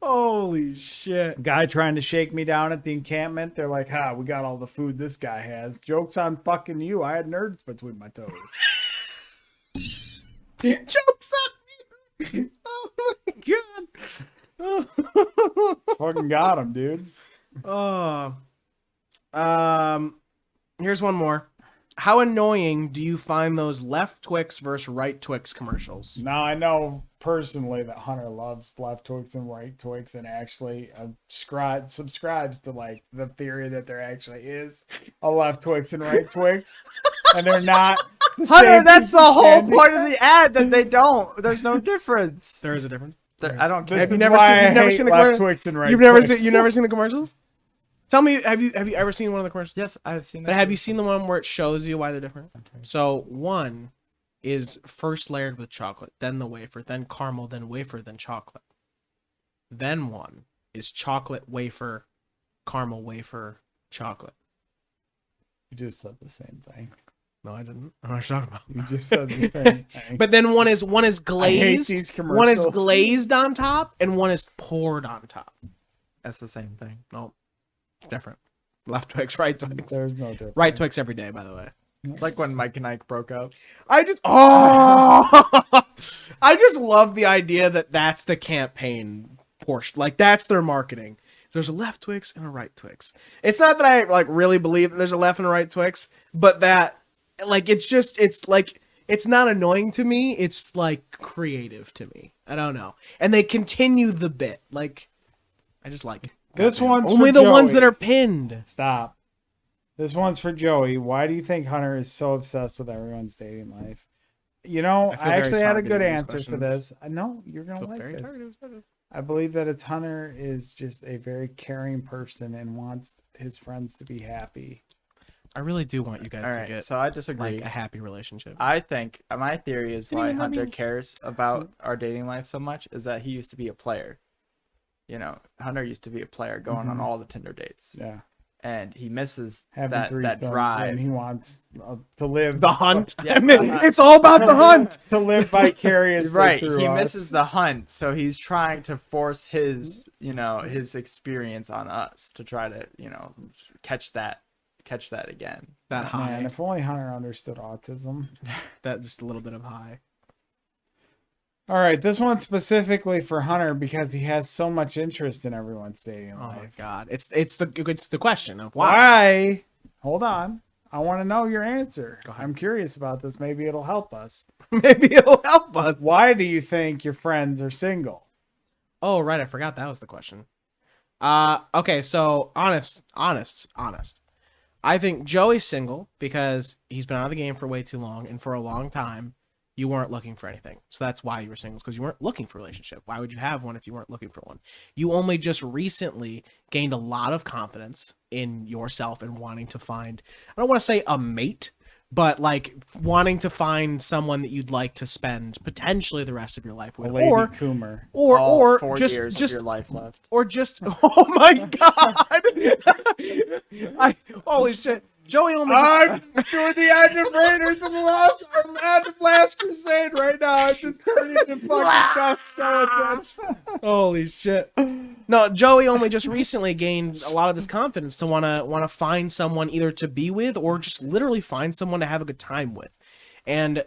A: Holy shit.
C: Guy trying to shake me down at the encampment. They're like, we got all the food this guy has. Joke's on fucking you. I had nerds between my toes.
A: Jokes on you. Oh my god.
C: Fucking got him, dude.
A: Here's one more. How annoying do you find those left Twix versus right Twix commercials?
C: Now, I know personally that Hunter loves left Twix and right Twix and actually subscribes to like the theory that there actually is a left Twix and right Twix. And they're not.
B: Hunter, that's the whole point of the ad that they don't. There's no difference.
A: There is a difference.
B: I don't care.
C: This
A: you
C: is
A: never
C: why
A: seen-
C: I
A: you've never
C: hate
A: seen the
C: left
A: commercial?
C: Twix and right
A: You've never
C: Twix.
A: seen the commercials? Tell me, have you ever seen one of the commercials?
B: Yes, I've seen that.
A: But have you seen the one where it shows you why they're different? So one is first layered with chocolate, then the wafer, then caramel, then wafer, then chocolate. Then one is chocolate wafer, caramel wafer, chocolate.
C: You just said the same thing.
A: No, I didn't. I don't know what you're talking about.
C: You just said the same thing.
A: But then one is
C: I hate
A: glazed.
C: these
A: One is
C: commercials.
A: glazed on top, and one is poured on top.
B: That's the same thing.
A: No, different. Left Twix, right Twix.
C: There's no difference.
A: Right Twix every day, by the way.
B: It's like when Mike and Ike broke up.
A: I just love the idea that that's the campaign portion. Like that's their marketing. There's a left Twix and a right Twix. It's not that I like really believe that there's a left and a right Twix, but that like it's not annoying to me. It's like creative to me. I don't know. And they continue the bit. Like I just like it.
C: This one's
A: Only
C: for
A: the ones
C: Joey.
A: that are pinned.
C: Stop. This one's for Joey. Why do you think Hunter is so obsessed with everyone's dating life? You know,
A: I feel
C: I
A: very
C: actually had a
A: targeted
C: good
A: in these
C: answer for
A: questions.
C: this. I know you're gonna
A: Feel
C: like
A: very
C: this.
A: targeted.
C: I believe that it's Hunter is just a very caring person and wants his friends to be happy.
A: I really do want you guys
B: All
A: to
B: right,
A: get
B: so I disagree.
A: like a happy relationship.
B: I think my theory is why
A: even let
B: Hunter
A: me-
B: cares about our dating life so much is that he used to be a player. You know, Hunter used to be a player going on all the Tinder dates.
C: Yeah.
B: and he misses
C: having
B: that
C: threesomes,
B: drive.
C: and he wants to live
A: The hunt.
B: Yeah,
A: I mean,
B: the hunt.
A: it's all about the hunt.
C: to live vicariously
B: Right,
C: through
B: he
C: us.
B: misses the hunt, so he's trying to force his, his experience on us to try to, catch that again.
A: That high.
C: Man, if only Hunter understood autism.
A: That just a little bit of high.
C: All right, this one's specifically for Hunter because he has so much interest in everyone's dating
A: Oh my
C: life.
A: god. It's the question of why.
C: Why? Hold on. I want to know your answer. I'm curious about this. Maybe it'll help us.
A: Maybe it'll help us.
C: Why do you think your friends are single?
A: Oh, right, I forgot that was the question. Okay, so honest. I think Joey's single because he's been out of the game for way too long, and for a long time you weren't looking for anything. So that's why you were single, because you weren't looking for a relationship. Why would you have one if you weren't looking for one? You only just recently gained a lot of confidence in yourself and wanting to find, I don't want to say a mate, but like wanting to find someone that you'd like to spend potentially the rest of your life with,
C: A lady
A: or
C: Coomer.
A: or
B: 4
A: just
B: years of your life left.
A: or just oh my god. Holy shit. Joey only
C: I'm doing the active Raiders of the Lost. I'm at the Last Crusade right now. I'm just turning into fucking dust skeleton.
A: holy shit. No, Joey only just recently gained a lot of this confidence to wanna find someone either to be with or just literally find someone to have a good time with. And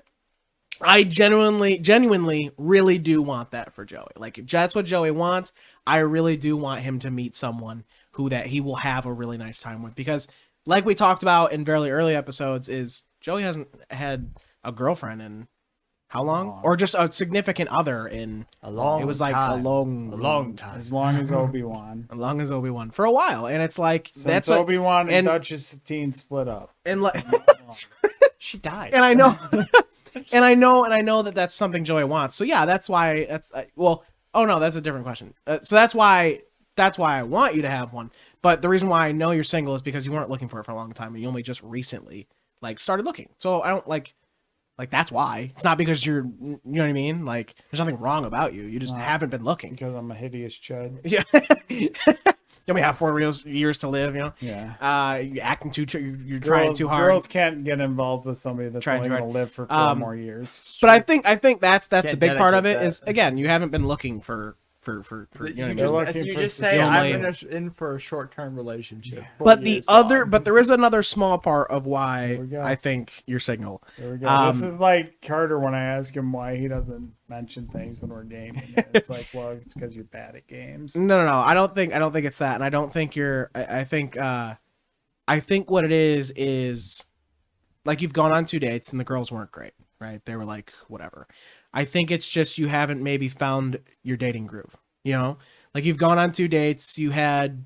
A: I genuinely really do want that for Joey. Like, if that's what Joey wants, I really do want him to meet someone who that he will have a really nice time with, because like we talked about in very early episodes, is Joey hasn't had a girlfriend in how long? Or just a significant other in
B: A long
A: it was like
B: time.
A: a long time.
C: As long as Obi-Wan.
A: As long as Obi-Wan. For a while. And it's like
C: Since
A: that's what,
C: Obi-Wan and
A: and-
C: Duchess Satine split up.
A: and like
B: She died.
A: and I know and I know that that's something Joey wants. So yeah, that's why oh no, that's a different question. So that's why I want you to have one. But the reason why I know you're single is because you weren't looking for it for a long time and you only just recently like started looking. So I don't like that's why. It's not because you know what I mean? Like there's nothing wrong about you. You just haven't been looking.
C: Because I'm a hideous chud.
A: Yeah. You only have 4 years to live, you know?
C: Yeah.
A: You're acting you're trying too hard.
C: Girls can't get involved with somebody that's
A: Trying
C: only
A: too
C: going to
A: hard.
C: live for 4 more years.
A: But I think that's the
B: Can't
A: big part of it
B: dedicate
A: is
B: that.
A: again, you haven't been looking for you know what I
B: You
A: mean?
C: They're
B: just,
C: looking
B: you
C: for
B: just say
A: fulfillment.
B: I'm in for a short-term relationship. 4
A: But the
B: years
A: other
B: long.
A: but there is another small part of
C: There
A: why
C: we go.
A: I think you're single.
C: There we go. This is like Carter when I ask him why he doesn't mention things when we're gaming. It's like, well, it's because you're bad at games.
A: No. I don't think it's that, and I don't think you're. I think what it is like you've gone on 2 dates and the girls weren't great, right? They were like whatever. I think it's just you haven't maybe found your dating groove. You know, like you've gone on 2 dates, you had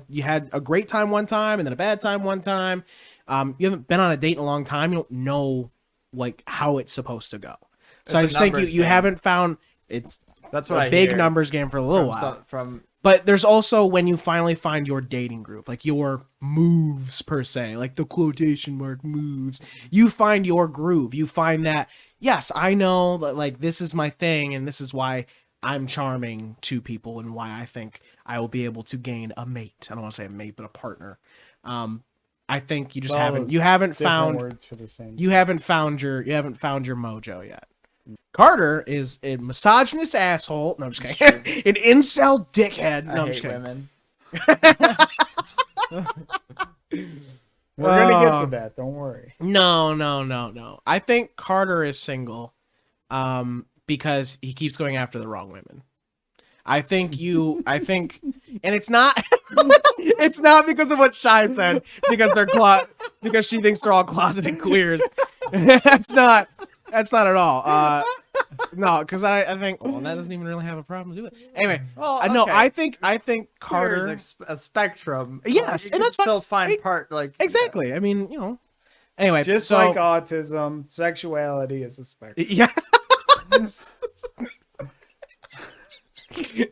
A: you had a great time one time and then a bad time one time. You haven't been on a date in a long time. You don't know like how it's supposed to go. So
B: It's
A: I
B: a
A: just think
B: numbers
A: you
B: game.
A: haven't found it's.
B: That's what
A: a
B: I
A: big
B: hear
A: numbers game for a little
B: from
A: while.
B: from
A: But there's also when you finally find your dating groove, like your moves per se, like the quotation mark moves. You find your groove. You find that, yes, I know that like this is my thing and this is why I'm charming to people and why I think I will be able to gain a mate. I don't want to say a mate, but a partner. I think you just
C: Well,
A: haven't
C: different
A: found
C: words for the same.
A: you haven't found your mojo yet. Carter is a misogynist asshole. No, I'm just kidding. An incel dickhead. No,
B: I
A: I'm just
B: hate
A: kidding.
B: women.
C: We're gonna get to that. Don't worry.
A: No. I think Carter is single, because he keeps going after the wrong women. I think, and it's not, it's not because of what Shai said, because because she thinks they're all closeted queers. That's not at all. No, because I think, well, that doesn't even really have a problem to do it. Anyway,
B: Well,
A: no,
B: okay.
A: I think Carter.
B: There's a spectrum.
A: Yes,
B: you
A: and
B: can
A: that's fine.
B: still find
A: Hey,
B: part like
A: Exactly. I mean, you know. Anyway,
C: Just
A: so,
C: like autism, sexuality is a spectrum.
A: yeah.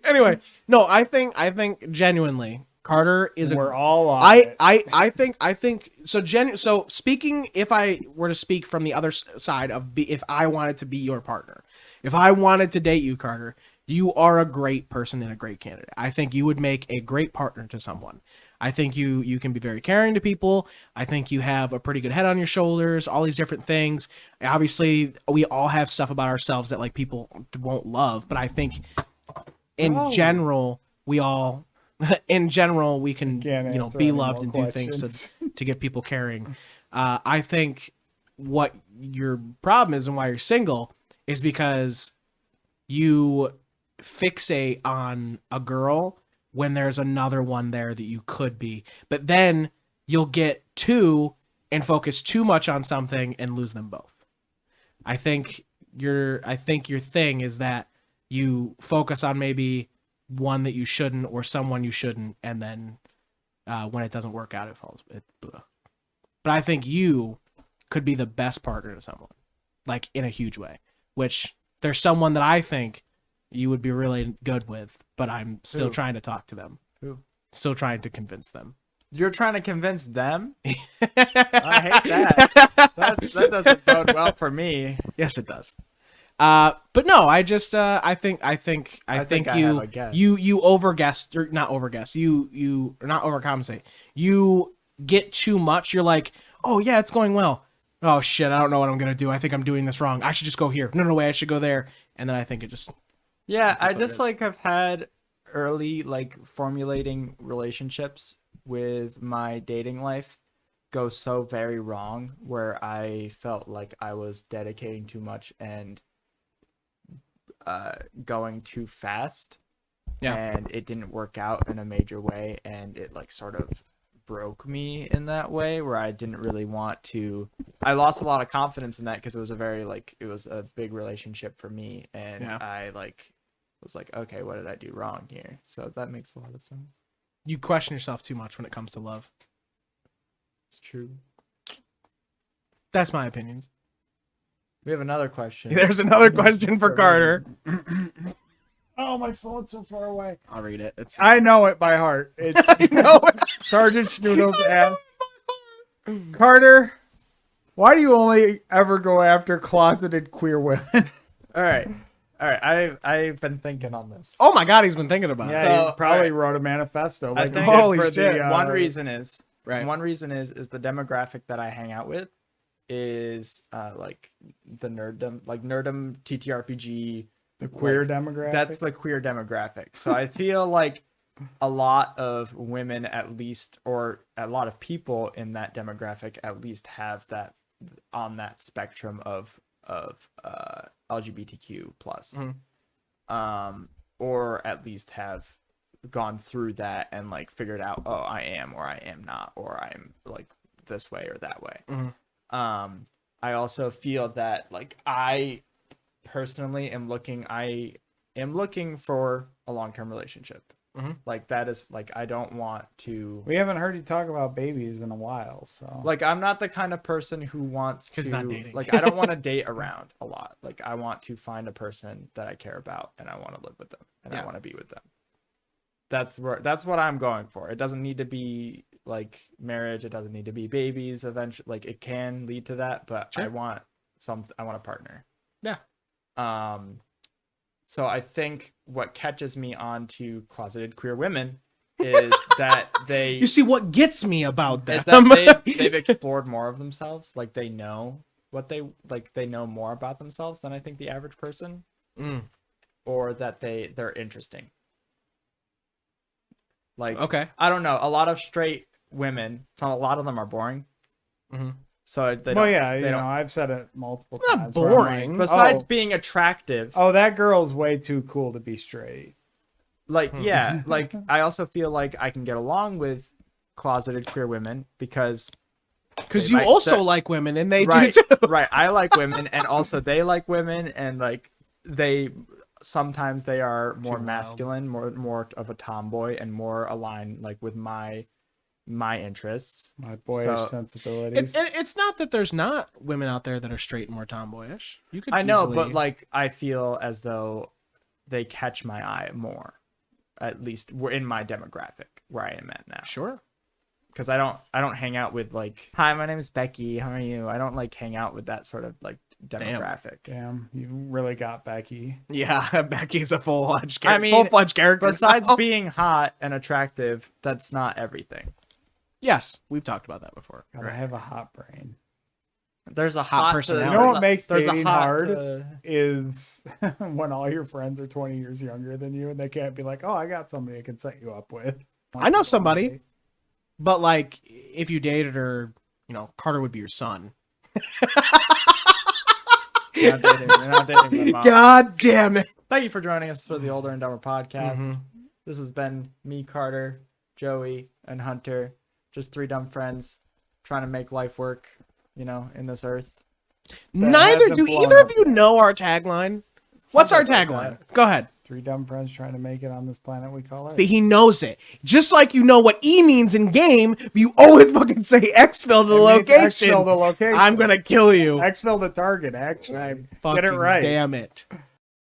A: Anyway, no, I think genuinely Carter is
C: We're all on it.
A: I think so. So speaking, if I were to speak from the other side of if I wanted to be your partner, if I wanted to date you, Carter, you are a great person and a great candidate. I think you would make a great partner to someone. I think you can be very caring to people. I think you have a pretty good head on your shoulders, all these different things. Obviously, we all have stuff about ourselves that like people won't love, but I think in general, we all in general we can be loved and do things to get people caring. I think what your problem is and why you're single is because you fixate on a girl when there's another one there that you could be, but then you'll get two and focus too much on something and lose them both. I think your thing is that you focus on maybe one that you shouldn't or someone you shouldn't, and then when it doesn't work out, it falls. But I think you could be the best partner to someone, like in a huge way, which there's someone that I think you would be really good with, but I'm still trying to talk to them.
B: Who?
A: Still trying to convince them.
B: You're trying to convince them? I hate that. That doesn't bode well for me.
A: Yes, it does. But no, I just I think
B: I
A: you
B: have a guess.
A: you overguess or not overguess. You or not overcompensate. You get too much. You're like, oh yeah, it's going well. Oh shit, I don't know what I'm gonna do. I think I'm doing this wrong. I should just go here. No way, I should go there. And then I think it just.
B: Yeah, I just like have had early like formulating relationships with my dating life go so very wrong, where I felt like I was dedicating too much and going too fast.
A: Yeah.
B: And it didn't work out in a major way, and it like sort of broke me in that way where I didn't really want to. I lost a lot of confidence in that because it was a big relationship for me, and I was like, okay, what did I do wrong here? So that makes a lot of sense.
A: You question yourself too much when it comes to love.
B: It's true.
A: That's my opinions.
B: We have another question.
A: There's another question for Carter.
C: Oh, my phone's so far away.
A: I'll read it.
C: I know it by heart. It's Sergeant Snoodles asked, Carter, why do you only ever go after closeted queer women?
B: All right. I've been thinking on this.
A: Oh my God, he's been thinking about it.
C: Yeah, he probably wrote a manifesto.
B: I
C: Like,
B: think
C: holy
B: for
C: shit.
B: one reason is
A: the
B: the demographic that I hang out with is like the nerddom, like nerddom TTRPG.
C: The queer demographic?
B: That's the queer demographic. So I feel like a lot of women at least, or a lot of people in that demographic at least have that on that spectrum of LGBTQ plus, or at least have gone through that and like figured out, oh, I am or I am not, or I'm like this way or that way. I also feel that like I personally am looking for a long-term relationship. Like that is like, I don't want to.
C: We haven't heard you talk about babies in a while, so
B: like I'm not the kind of person who wants to
A: not dating.
B: like I don't want to date around a lot. Like I want to find a person that I care about and I want to live with them and I want to be with them. That's what I'm going for. It doesn't need to be like marriage. It doesn't need to be babies eventually. Like it can lead to that, but I want a partner.
A: Yeah.
B: So I think what catches me onto closeted queer women is that they.
A: You see, what gets me about them
B: is that they've explored more of themselves. Like they know they know more about themselves than I think the average person, or that they're interesting. Like,
A: okay,
B: I don't know. A lot of straight women, a lot of them are boring. So they don't.
C: I've said it multiple times.
A: Not boring.
C: Like,
B: besides being attractive.
C: Oh, that girl's way too cool to be straight.
B: Like, yeah. Like, I also feel like I can get along with closeted queer women because
A: you also like women and they
B: do
A: too.
B: Right. I like women and also they like women, and like sometimes they are more masculine, more of a tomboy and more aligned like with my interests,
C: my boyish sensibilities.
A: It's not that there's not women out there that are straight and more tomboyish. You could.
B: I know, but like I feel as though they catch my eye more. At least we're in my demographic where I am at now.
A: Sure.
B: Because I don't hang out with like, hi, my name is Becky. How are you? I don't like hang out with that sort of like demographic.
C: Damn, you really got Becky.
A: Yeah, Becky's a full-fledged
B: I mean,
A: full-fledged character.
B: Besides
A: now.
B: being hot and attractive, that's not everything.
A: Yes, we've talked about that before.
C: God, I have a hot brain.
B: There's a
A: Hot
B: hot
A: personality.
C: You know what makes
B: there's a
C: dating
B: hot,
C: hard is when all your friends are 20 years younger than you and they can't be like, oh, I got somebody I can set you up with.
A: I know somebody, but like if you dated her, Carter would be your son.
B: You're not dating my mom.
A: God damn it.
B: Thank you for joining us for the Older and Dumber podcast.
A: Mhm.
B: This has been me, Carter, Joey, and Hunter. Just three dumb friends trying to make life work, in this earth.
A: Neither
C: has
A: do
C: been
A: either
C: blown
A: of you know our tagline. What's our
B: Something like
A: tagline?
B: that.
A: Go ahead.
C: Three dumb friends trying to make it on this planet we call Earth.
A: See, he knows it. Just like you know what E means in game, but you always fucking say Xfill to the
C: It means
A: location.
C: Exfil the location.
A: I'm gonna kill you.
C: Exfil the target, actually.
A: Fucking
C: Get it right.
A: Damn it.